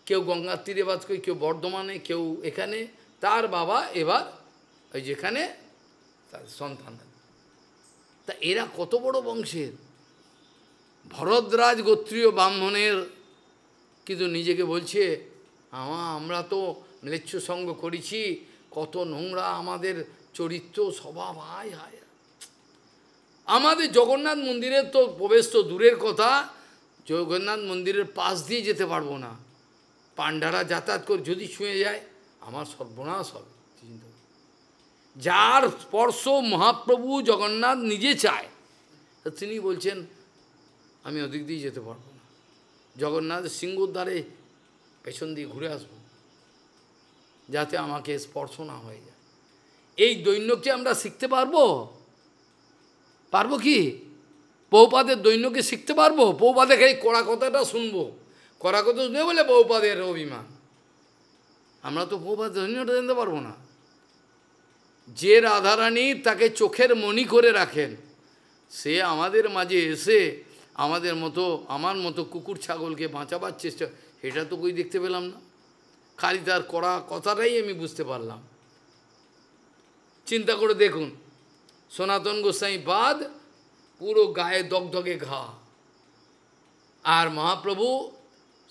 কেউ গঙ্গার তীরে বাস করে, কেউ বর্ধমানে, কেউ এখানে। তার বাবা এবার ওই যেখানে তার সন্তান। তা এরা কত বড় বংশের, ভরদ্রাজ গোত্রীয় ব্রাহ্মণের, কিন্তু নিজেকে বলছে আমরা তো ম্লেচ্ছ সঙ্গ করেছি, কত নোংরা আমাদের চরিত্র স্বভাব। হায় হায়, আমাদের জগন্নাথ মন্দিরের তো প্রবেশ তো দূরের কথা, জগন্নাথ মন্দিরের পাশ দিয়ে যেতে পারবো না। পাণ্ডারা যাতায়াত করে যদি ছুঁয়ে যায় আমার সর্বনাশ হবে। যার স্পর্শ মহাপ্রভু জগন্নাথ নিজে চায়, তিনি বলছেন আমি ওদিক দিয়ে যেতে পারবো না, জগন্নাথের সিংহদ্বারে পেছন দিয়ে ঘুরে আসবো, যাতে আমাকে স্পর্শ না হয়ে যায়। এই দৈন্যকে আমরা শিখতে পারবো? পারবো কি? পৌপাদের দৈন্যকে শিখতে পারবো? পৌপাদের খালি কড়া কথাটা শুনবো, কড়া কথা শুনে বলে পৌপাদের অভিমান। আমরা তো পৌপাদের দৈন্যটা জানতে পারবো না। যে রাধারানী তাকে চোখের মণি করে রাখেন, সে আমাদের মাঝে এসে আমাদের মতো, আমার মতো কুকুর ছাগলকে বাঁচাবার চেষ্টা, সেটা তো কই দেখতে পেলাম না। খালি তার কড়া কথাটাই আমি বুঝতে পারলাম। চিন্তা করে দেখুন, সনাতন গোস্বামী পাদ পুরো গায়ে দগদগে ঘা, আর মহাপ্রভু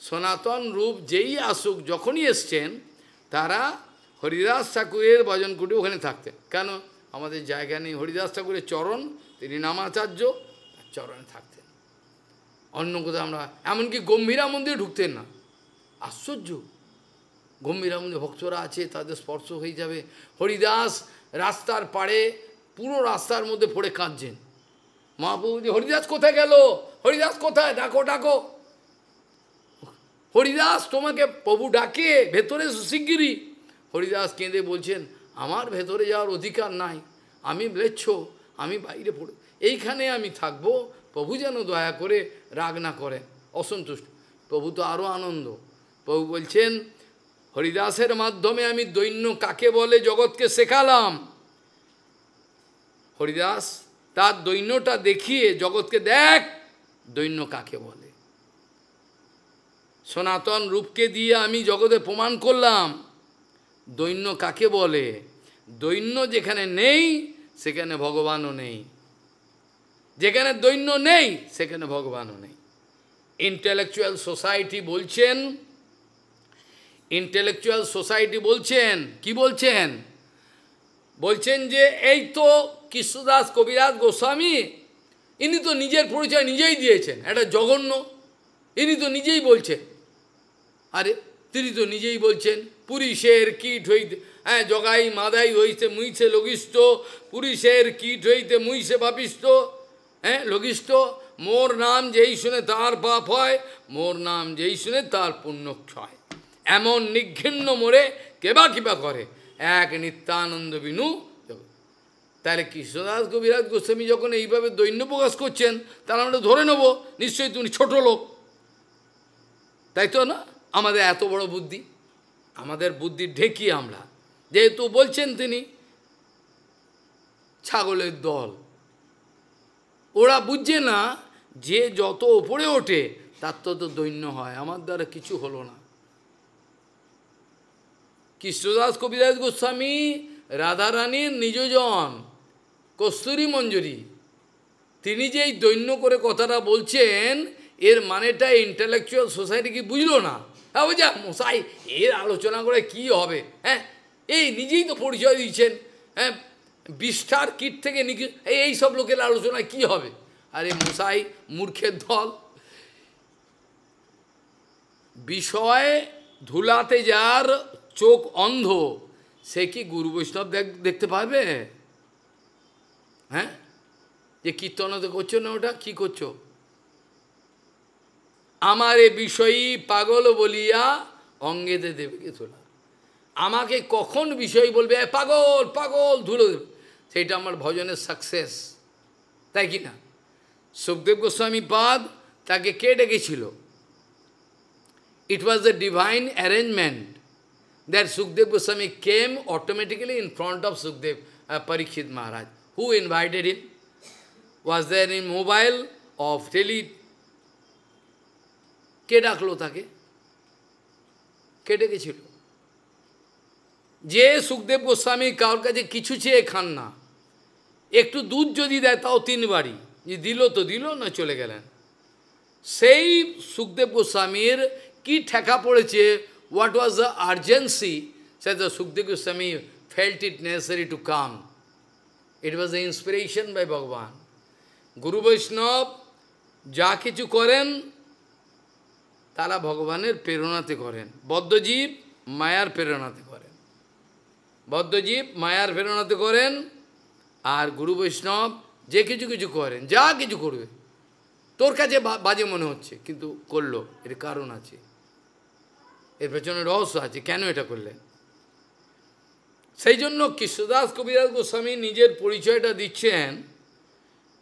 সনাতন রূপ যেই আসুক, যখনই এসছেন তারা হরিদাস ঠাকুরের ভজন কুটি ওখানে থাকতেন। কেন? আমাদের জায়গা নেই। হরিদাস ঠাকুরের চরণ, তিনি নামাচার্য, চরণে থাকতেন। অন্য কোথাও আমরা, এমনকি গম্ভীরা মন্দিরে ঢুকতেন না। আশ্চর্য, গম্ভীরা মন্দিরে ভক্তরা আছে, তাদের স্পর্শ হয়ে যাবে। হরিদাস রাস্তার পাড়ে, পুরো রাস্তার মধ্যে পড়ে কাঁদছেন। মহাপ্রভু যে হরিদাস কোথায় গেল, হরিদাস কোথায়, ডাকো ডাকো। হরিদাস তোমাকে প্রভু ডাকে, ভেতরে শিগগিরই। হরিদাস কেঁদে বলছেন আমার ভেতরে যাওয়ার অধিকার নাই, আমি ম্লেচ্ছ, আমি বাইরে পড়ে এইখানে আমি থাকবো, প্রভু যেন দয়া করে রাগ না করেন, অসন্তুষ্ট। প্রভু তো আরও আনন্দ। প্রভু বলছেন হরিদাসের মাধ্যমে আমি দৈন্য কাকে বলে জগৎকে শেখালাম। হরিদাস তার দৈন্যটা দেখিয়ে জগৎকে দেখ দৈন্য কাকে বলে। সনাতন রূপকে দিয়ে আমি জগতে প্রমাণ করলাম দৈন্য কাকে বলে। দৈন্য যেখানে নেই সেখানে ভগবানও নেই, যেখানে দৈন্য নেই সেখানে ভগবানও নেই। ইন্টেলেকচুয়াল সোসাইটি বলছেন, ইন্টেলেকচুয়াল সোসাইটি বলছেন, কি বলছেন? বলছেন যে এই তো কৃষ্ণদাস কবিরাজ গোস্বামী, ইনি তো নিজের পরিচয় নিজেই দিয়েছেন, একটা জঘন্য। ইনি তো নিজেই বলছেন, আরে তিনি তো নিজেই বলছেন পুরুষের কীট হইতে, হ্যাঁ, জগাই মাদাই হইতে মুইছে লঘিষ্ঠ, পুরুষের কীট হইতে মুইছে পাপিষ্ঠ, হ্যাঁ লঘিষ্ঠ। মোর নাম যেই শুনে তার পাপ হয়, মোর নাম যেই শুনে তার পুণ্য ক্ষয়। এমন নিঘৃণ্য মোরে কেবা কিবা করে, এক নিত্যানন্দ বিনু। তাহলে কৃষ্ণদাস কবিরাজ গোস্বামী যখন এইভাবে দৈন্য প্রকাশ করছেন, তাহলে আমরা ধরে নেব নিশ্চয়ই তুমি ছোট লোক, তাই তো না? আমাদের এত বড় বুদ্ধি, আমাদের বুদ্ধির ঢেকি আমরা, যেহেতু বলছেন তিনি ছাগলের দল। ওরা বুঝছে না যে যত ওপরে ওঠে তার তত দৈন্য হয়। আমার দ্বারা কিছু হলো না। কৃষ্ণদাস কবিরাজ গোস্বামী রাধারানীর নিজজন, কস্তুরী মঞ্জুরি, তিনি যে এই দৈন্য করে কথাটা বলছেন, এর মানেটা ইন্টেলেকচুয়াল সোসাইটি কি বুঝলো না? হ্যাঁ, বুঝা মশাই এর আলোচনা করে কি হবে? হ্যাঁ, এই নিজেই তো পরিচয় দিয়েছেন, হ্যাঁ, বিষ্ঠার কীট থেকে এই সব লোকের আলোচনায় কি হবে? আরে মশাই, মূর্খের দল। বিষয় ধুলাতে যার চোখ অন্ধ, সে কি গুরু বৈষ্ণব দেখতে পারবে? হ্যাঁ, যে কীর্তনতে করছো না, ওটা কি করছো? আমার এ বিষয়ী পাগল বলিয়া অঙ্গেতে দেবে কে তোলা। আমাকে কখন বিষয় বলবে পাগল পাগল ধুলো দেবে, সেইটা আমার ভজনের সাকসেস, তাই কি না? সুখদেব গোস্বামী পাদ তাকে কে ডেকেছিল? It was a divine arrangement that Sukdev Goswami came automatically in front of Sukdev Parikshit Maharaj. Who invited him? Was there in mobile of tele? কে ডাকলো তাকে? কে ডেকেছিল? যে সুখদেব গোস্বামী কারোর কাছে কিছু চেয়ে খান না, একটু দুধ যদি দেয় তাও 3 বারি, যে দিল তো দিল, না চলে গেলেন। সেই সুখদেব গোস্বামীর কি ঠেকা পড়েছে, what was the urgency, said the Sukdev Goswami felt it necessary to come. It was the inspiration by Bhagavan. Guru Vaishnava যা কিছু করেন তারা ভগবানের প্রেরণাতে করেন, বদ্ধজীব মায়ার প্রেরণাতে করেন, বদ্ধজীব মায়ার প্রেরণাতে করেন। আর গুরু বৈষ্ণব যে কিছু কিছু করেন, যা কিছু করবে, তোর কাছে বাজে মনে হচ্ছে কিন্তু করলো, এর কারণ আছে, এর পেছনে রহস্য আছে, কেন এটা করলেন। সেই জন্য কৃষ্ণদাস কবিরাজ গোস্বামী নিজের পরিচয়টা দিচ্ছেন,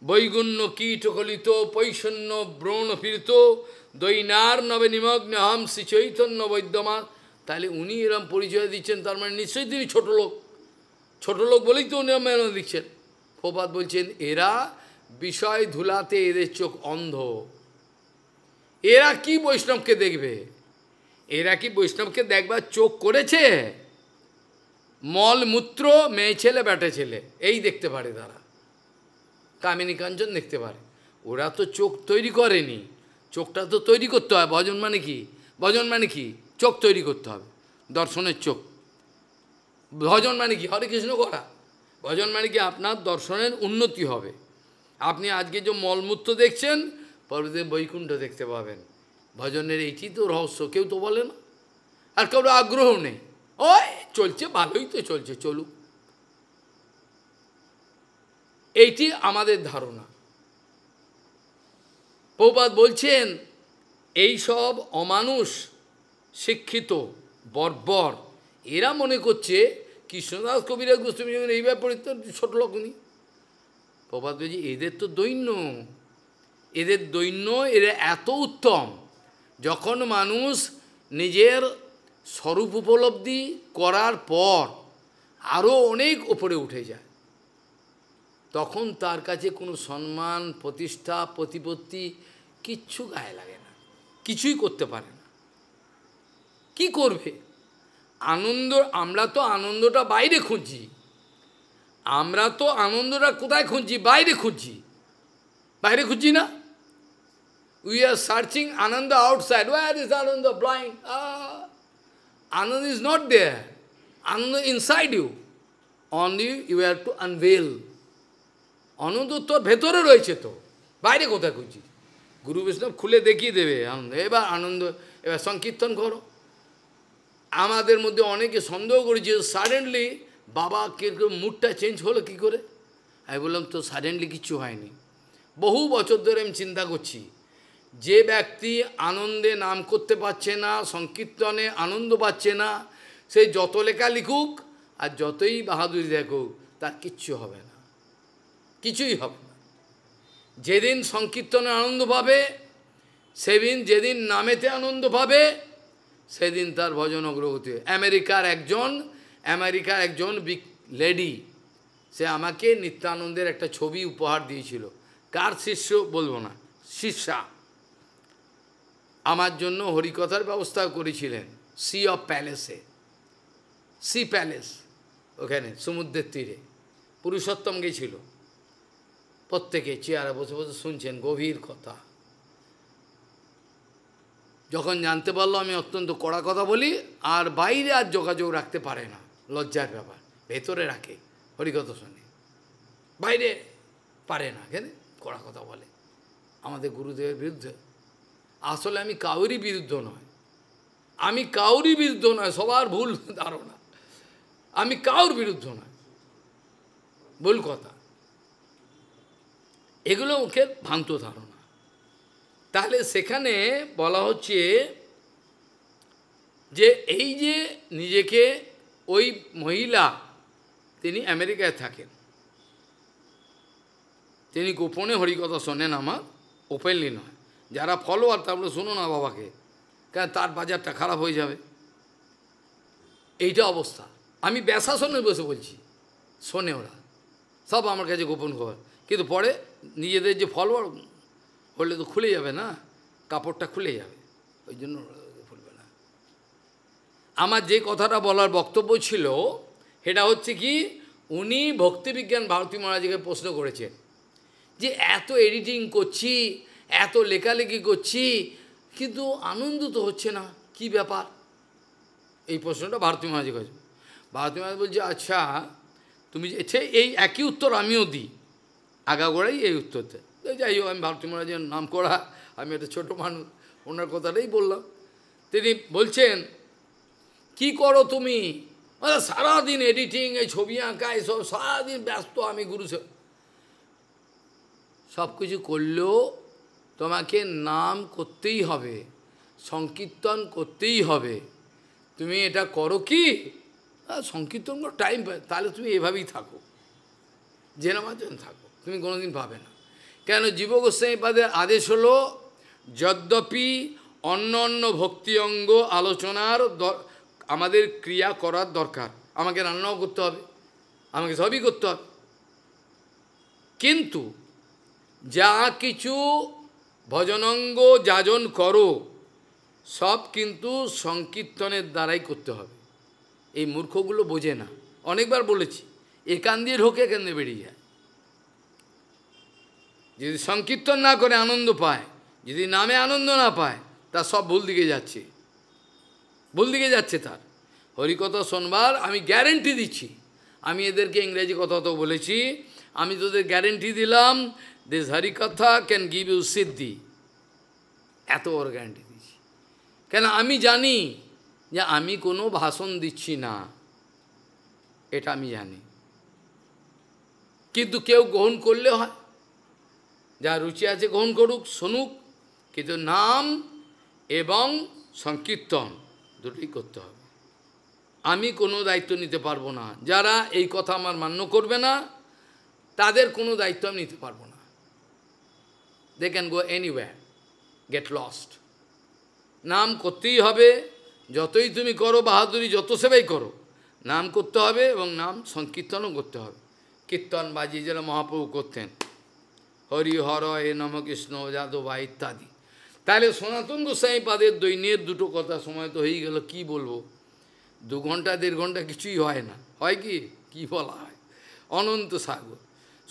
বৈগুণ্য কীটকলিত পৈশন্য ব্রণ পীড়িত দৈনার নবে নিমগ্ন হম শ্রী চৈতন্য বৈদ্যমা। তাহলে উনি এরম পরিচয় দিচ্ছেন, তার মানে নিশ্চয়ই তিনি ছোট লোক, ছোট লোক বলেই তো উনি মেনে দিচ্ছেন। প্রপাত বলছেন এরা বিষয় ধুলাতে এদের চোখ অন্ধ, এরা কি বৈষ্ণবকে দেখবে? এরা কি বৈষ্ণবকে দেখবার চোখ করেছে? মল মূত্র, মেয়ে ছেলে বেটা ছেলে, এই দেখতে পারে তারা, কামিনী কাঞ্চন দেখতে পারে। ওরা তো চোখ তৈরি করেনি, চোখটা তো তৈরি করতে হয়। ভজন মানে কি? ভজন মানে কি? চোখ তৈরি করতে হবে, দর্শনের চোখ। ভজন মানে কি? হরে কৃষ্ণ করা। ভজন মানে কি? আপনার দর্শনের উন্নতি হবে। আপনি আজকে যে মলমূত্র দেখছেন, পরবর্তী বৈকুণ্ঠ দেখতে পাবেন। ভজনের এইটি তো রহস্য, কেউ তো বলে না, আর কারো আগ্রহ নেই। ওই চলছে, ভালোই তো চলছে, চলুক, এইটি আমাদের ধারণা। প্রভুপাদ বলছেন এই সব অমানুষ শিক্ষিত বর্বর, এরা মনে করছে কৃষ্ণদাস কবিরাজ গোস্বামী এই ব্যাপারে তো ছোট লোক উনি। প্রভুপাদ বলছে এদের তো দৈন্য, এদের দৈন্য, এরা এত উত্তম। যখন মানুষ নিজের স্বরূপ উপলব্ধি করার পর আরও অনেক ওপরে উঠে যায়, তখন তার কাছে কোনো সম্মান প্রতিষ্ঠা প্রতিপত্তি কিচ্ছু গায়ে লাগে না, কিছুই করতে পারে না। কি করবে? আনন্দ, আমরা তো আনন্দটা বাইরে খুঁজছি, আমরা তো আনন্দটা কোথায় খুঁজছি? বাইরে খুঁজছি, বাইরে খুঁজছি না? We are searching Ananda outside. Where is Ananda? Blind. Ananda is not there. Ananda inside you. Only you have to unveil. আনন্দ তোর ভেতরে রয়েছে, তো বাইরে কোথায় খুঁজছি? গুরু বৈষ্ণব খুলে দেখিয়ে দেবে আনন্দ। এবার আনন্দ, এবার সংকীর্তন করো। আমাদের মধ্যে অনেকে সন্দেহ করেছে সাডেনলি বাবা কিরকম মুডটা চেঞ্জ হলো কী করে। আমি বললাম তো সাডেনলি কিচ্ছু হয়নি, বহু বছর ধরে আমি চিন্তা করছি। যে ব্যক্তি আনন্দে নাম করতে পারছে না, সংকীর্তনে আনন্দ পাচ্ছে না, সে যত লেখা লিখুক আর যতই বাহাদুরি দেখুক, তার কিচ্ছু হবে না, কিছুই হবে না। যেদিন সংকীর্তনে আনন্দ পাবে, সেদিন যেদিন নামেতে আনন্দ পাবে, সেদিন তার ভজন অগ্রগতি। আমেরিকার একজন বিগ লেডি, সে আমাকে নিত্যানন্দের একটা ছবি উপহার দিয়েছিল। কার শিষ্য বলবো না, শিষ্যা। আমার জন্য হরিকথার ব্যবস্থা করেছিলেন সি অফ প্যালেসে, সি প্যালেস, ওখানে সমুদ্রের তীরে। পুরুষোত্তম গেছিল, প্রত্যেকে চেয়ারে বসে বসে শুনছেন গভীর কথা। যখন জানতে পারলো আমি অত্যন্ত কড়া কথা বলি, আর বাইরে আর যোগাযোগ রাখতে পারে না, লজ্জার ব্যাপার, ভেতরে রাখে, হরিকথা শোনে, বাইরে পারে না, কেন কড়া কথা বলে আমাদের গুরুদেবের বিরুদ্ধে। আসলে আমি কাউরই বিরুদ্ধ নয়, আমি কাউরই বিরুদ্ধ নয়, সবার ভুল ধারণা, আমি কাউর বিরুদ্ধ নয়, ভুল কথা, এগুলো মুখের ভ্রান্ত ধারণা। তাহলে সেখানে বলা হচ্ছে যে এই যে নিজেকে ওই মহিলা, তিনি আমেরিকায় থাকেন, তিনি গোপনে হরিকথা শোনেন, আমার ওপেনলি নয়। যারা ফলোয়ার তারপরে শুনো না বাবাকে, কেন তার বাজারটা খারাপ হয়ে যাবে, এইটা অবস্থা। আমি ব্যাসাসনে বসে বলছি, শোনে ওরা সব আমার কাছে গোপন খবর, কিন্তু পরে নিজেদের যে ফলোয়ার হলে তো খুলে যাবে না, কাপড়টা খুলে যাবে, ওই জন্য খুলবে না। আমার যে কথাটা বলার বক্তব্য ছিল সেটা হচ্ছে কি, উনি ভক্তিবিজ্ঞান ভারতী মহারাজকে প্রশ্ন করেছেন যে এত এডিটিং করছি, এত লেখালেখি করছি, কিন্তু আনন্দ তো হচ্ছে না, কি ব্যাপার? এই প্রশ্নটা ভারতী মহারাজ করেছে। ভারতী মহারাজ বলছে, আচ্ছা তুমি এই একই উত্তর আমিও দিই, আগাগোড়াই এই উত্তরতে। যাই হোক, আমি ভারতী মহারাজের নাম করা, আমি একটা ছোটো মানুষ, ওনার কথাটাই বললাম। তিনি বলছেন, কি করো তুমি? সারাদিন এডিটিং, এই ছবি আঁকা, এসব সারাদিন ব্যস্ত, আমি গুরু সব কিছু করলেও তোমাকে নাম করতেই হবে, সংকীর্তন করতেই হবে। তুমি এটা করো কি? সংকীর্তন করো, টাইম পায়, তাহলে তুমি এভাবেই থাকো, জেনামাজন থাকো, তুমি কোনোদিন পাবে না। কেন জীব গোস্বামীপাদের আদেশ হলো, যদ্যপি অন্য অন্য ভক্তি অঙ্গ আলোচনার আমাদের ক্রিয়া করার দরকার, আমাকে রান্নাও করতে হবে, আমাকে সবই করতে হবে, কিন্তু যা কিছু ভজনঙ্গ যাজন করো সব কিন্তু সংকীর্তনের দ্বারাই করতে হবে। এই মূর্খগুলো বোঝে না, অনেকবার বলেছি, এ কান দিয়ে ঢোকে, এখান দিয়ে বেরিয়ে যায়। যদি সংকীর্তন না করে আনন্দ পায়, যদি নামে আনন্দ না পায়, তার সব ভুল দিকে যাচ্ছে, ভুল দিকে যাচ্ছে তার। হরিকথা শোনবার আমি গ্যারেন্টি দিচ্ছি, আমি এদেরকে ইংরেজি কথা তো বলেছি, আমি তোদের গ্যারেন্টি দিলাম, দিস হরিকথা ক্যান গিভ ইউ সিদ্ধি, এত বড় গ্যারেন্টি দিচ্ছি। কেন আমি জানি যে আমি কোনো ভাষণ দিচ্ছি না, এটা আমি জানি, কিন্তু কেউ গ্রহণ করলে হয়, যা রুচি আছে গ্রহণ করুক, শুনুক, কিন্তু নাম এবং সংকীর্তন দুটোই করতে হবে। আমি কোনো দায়িত্ব নিতে পারবো না, যারা এই কথা আমার মান্য করবে না তাদের কোনো দায়িত্ব আমি নিতে পারবো না। They can go anywhere, get lost. নাম করতেই হবে, যতই তুমি করো বাহাদুরি, যত সেবাই করো, নাম করতে হবে এবং নাম সংকীর্তনও করতে হবে। কীর্তন বাজি যেটা মহাপ্রভু করতেন, হরি হর এ নম কৃষ্ণ যাদবা ইত্যাদি। তাহলে সনাতন গোস্বামীপাদের দৈন্যের দুটো কথা, সময় তো হয়ে গেল, কি বলবো, 2 ঘন্টা 1.5 ঘন্টা কিছুই হয় না, হয় কি, কি বলা হয়, অনন্ত সাগর।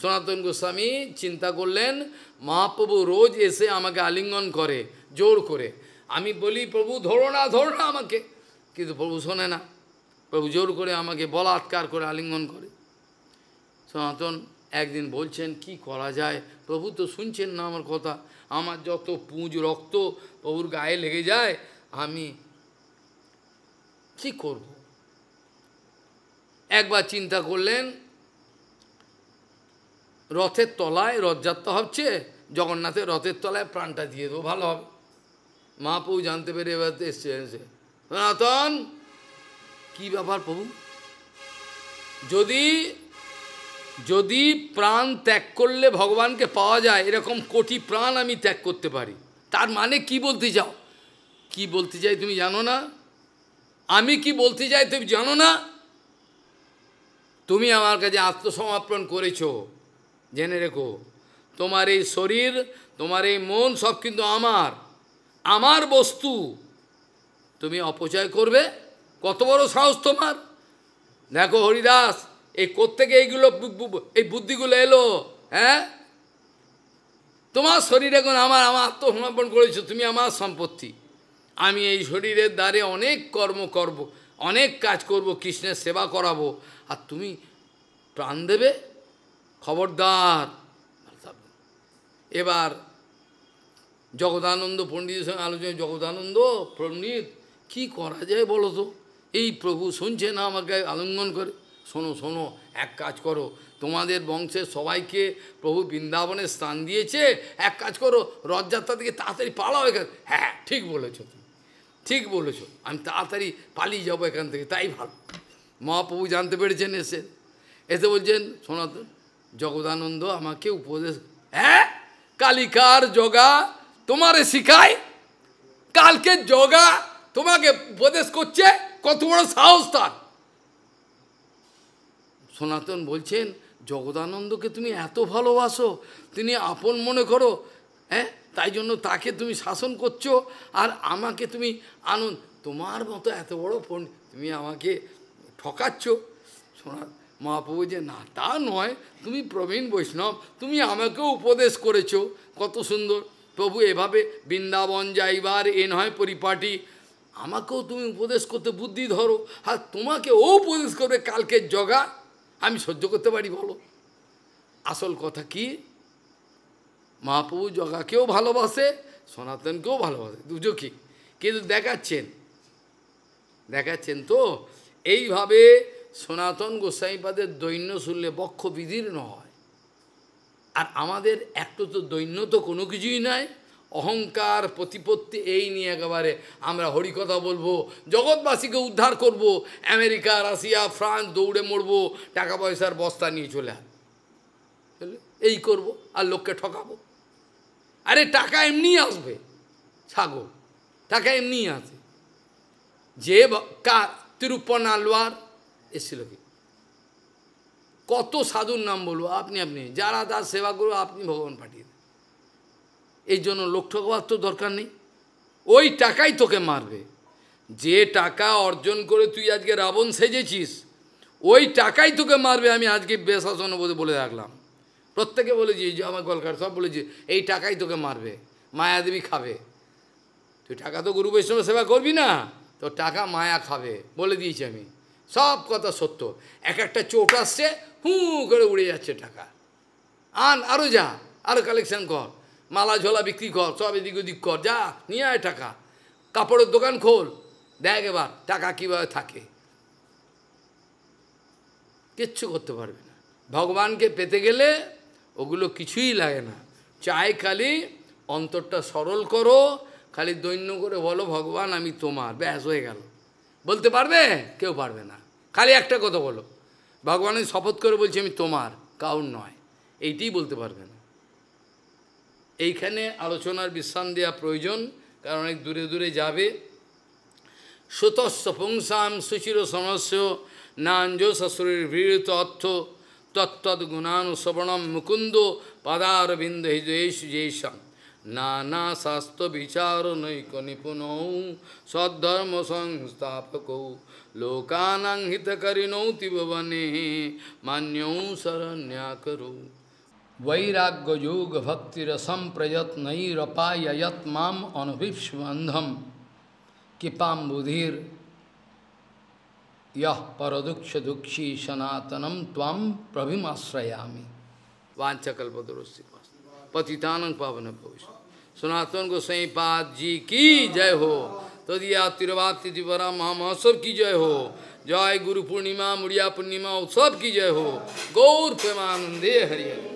সনাতন গোস্বামী চিন্তা করলেন, মহাপ্রভু রোজ এসে আমাকে আলিঙ্গন করে জোর করে, আমি বলি প্রভু ধরো না আমাকে, কিন্তু প্রভু শোনে না, প্রভু জোর করে আমাকে বলাৎকার করে আলিঙ্গন করে। সনাতন একদিন বলছেন, কি করা যায়, প্রভু তো শুনছেন না আমার কথা, আমার যত পুঁজ রক্ত প্রভুর গায়ে লেগে যায়, আমি কি করব? একবার চিন্তা করলেন, রথের তলায়, রথযাত্রা হচ্ছে, জগন্নাথের রথের তলায় প্রাণটা দিয়ে দেবো, ভালো হবে। মহাপ্রভু জানতে পেরে এবার এসছে, সনাতন কি ব্যাপার প্রভু, যদি প্রাণ ত্যাগ করলে ভগবানকে পাওয়া যায়, এরকম কোটি প্রাণ আমি ত্যাগ করতে পারি, তার মানে কি বলতে চাও? কি বলতে চাই তুমি জানো না? আমি কি বলতে চাই তুমি জানো না? তুমি আমার কাছে আত্মসমর্পণ করেছো, জেনে রেখো, তোমার এই শরীর, তোমার এই মন সব কিন্তু আমার বস্তু, তুমি অপচয় করবে? কত বড় সাহস তোমার! দেখো হরিদাস, এই কোত্থেকে এইগুলো, এই বুদ্ধিগুলো এলো? হ্যাঁ, তোমার শরীর এখন আমার আত্মসমর্পণ করেছো, তুমি আমার সম্পত্তি, আমি এই শরীরের দ্বারে অনেক কর্ম করব, অনেক কাজ করব, কৃষ্ণের সেবা করাবো, আর তুমি প্রাণ দেবে? খবরদার। এবার জগদানন্দ পণ্ডিতের সঙ্গে আলোচনা, জগদানন্দ পণ্ডিত কি করা যায় বলো তো, এই প্রভু শুনছে না আমাকে আলিঙ্গন করে। শোনো শোনো, এক কাজ করো, তোমাদের বংশের সবাইকে প্রভু বৃন্দাবনে স্থান দিয়েছে, এক কাজ করো, রথযাত্রা থেকে তাড়াতাড়ি পালাও এখান। হ্যাঁ ঠিক বলেছ, তুমি ঠিক বলেছ, আমি তাড়াতাড়ি পালিয়ে যাবো এখান থেকে, তাই ভালো। মহাপ্রভু জানতে পেরেছেন, এসে বলছেন, সনাতন জগদানন্দ আমাকে উপদেশ, হ্যাঁ কালিকার যোগা তোমারে শিখায়, কালকে যোগা তোমাকে উপদেশ করছে, কত বড় সাহস তার। সনাতন বলছেন, জগদানন্দকে তুমি এত ভালোবাসো, তিনি আপন মনে করো, হ্যাঁ তাই জন্য তাকে তুমি শাসন করছো, আর আমাকে তুমি আনন্দ, তোমার মতো এত বড় পণ্ডিত তুমি আমাকে ঠকাচ্ছ। শোনা মহাপ্রভু যে না তা নয়, তুমি প্রবীণ বৈষ্ণব, তুমি আমাকেও উপদেশ করেছো, কত সুন্দর। প্রভু এভাবে বৃন্দাবন যাইবার এ নয় পরিপাটি, আমাকেও তুমি উপদেশ করতে বুদ্ধি ধরো, আর তোমাকে ও উপদেশ করবে কালকের জগা, আমি সহ্য করতে পারি বলো? আসল কথা কি, মহাপ্রভু জগাকেও ভালোবাসে, সনাতনকেও ভালোবাসে, দুজনকে, কিন্তু দেখাচ্ছেন তো এইভাবে সনাতন গোস্বামীপাদের দৈন্য শুনলে বক্ষ বিদীর্ণ হয়। আর আমাদের একটু তো দৈন্য তো কোনো কিছুই নাই, অহংকার প্রতিপত্তি এই নিয়ে একেবারে আমরা হরিকথা বলবো, জগৎবাসীকে উদ্ধার করব, আমেরিকা রাশিয়া ফ্রান্স দৌড়ে মরবো, টাকা পয়সার বস্তা নিয়ে চলে এই করব, আর লোককে ঠকাবো। আরে টাকা এমনি আসবে, ছাগো, টাকা এমনি আসে। যে কার তিরুপ্পনালওয়ার এসেছিল কি, কত সাধুর নাম বলবো, আপনি যারা তার সেবা করবো আপনি ভগবান পাঠিয়ে দেন। এই জন্য লোক ঠকবার তো দরকার নেই, ওই টাকাই তোকে মারবে। যে টাকা অর্জন করে তুই আজকে রাবণ সেজেছিস, ওই টাকাই তোকে মারবে। আমি আজকে বেশাসন বলে রাখলাম, প্রত্যেকে বলেছি, যে আমার গলকার সব বলেছি, এই টাকাই তোকে মারবে, মায়াদেবী খাবে। তুই টাকা তো গুরু বৈষ্ণবের সেবা করবি না, তো টাকা মায়া খাবে, বলে দিয়েছি আমি, সব কথা সত্য। এক একটা চোট আসছে, হু করে উড়ে যাচ্ছে টাকা, আন আরও যা, আরও কালেকশন কর, মালা ঝোলা বিক্রি কর, সব এদিক ওদিক কর, যা নিয়ে আয় টাকা, কাপড়ের দোকান খোল, দেখ এবার টাকা কীভাবে থাকে। কিচ্ছু করতে পারবে না। ভগবানকে পেতে গেলে ওগুলো কিছুই লাগে না, চাই খালি অন্তরটা সরল করো, খালি দৈন্য করে বলো ভগবান আমি তোমার, ব্যাস হয়ে গেল। বলতে পারবে? কেউ পারবে না। খালি একটা কথা বলো, ভগবানের শপথ করে বলছি আমি তোমার, কাউর নয়, এইটাই বলতে পারবে না। এইখানে আলোচনার বিশ্রাম দেওয়া প্রয়োজন, কারণ অনেক দূরে দূরে যাবে। সুতস্য পুংসাম সুচির সমস্য নাঞ্জ শ্বশুরের বীরত অর্থ তত্তদ গুণানুশ্রবণম মুকুন্দ পাদারবিন্দ হৃদয়েশু জেষম নানা শাস্ত্র বিচার নৈক নিপুণৌ সদ্ধর্ম সংস্থাপকৌ লোকানাং হিতকরিণৌ তিববনে মান্যৌ শরণ্যাকরৌ वैराग्य योग भक्तिरसम प्रयत्नैरपाययत माम अनभिष्वंधम कृपां बुधिर यह परदुक्ष दुक्षी सनातनम त्वां प्रभिमाश्रयामि वांछकल्पतरुस्य पतितानं पावन भविष्य। सनातन गोसाई पाद जी की जय हो, तदिया तिरुवात तिथिवरा महामहोत्सव की जय हो, जय गुरु पूर्णिमा मुड़िया पूर्णिमा उत्सव की जय हो, गौर प्रेमानंदे हरि हरि।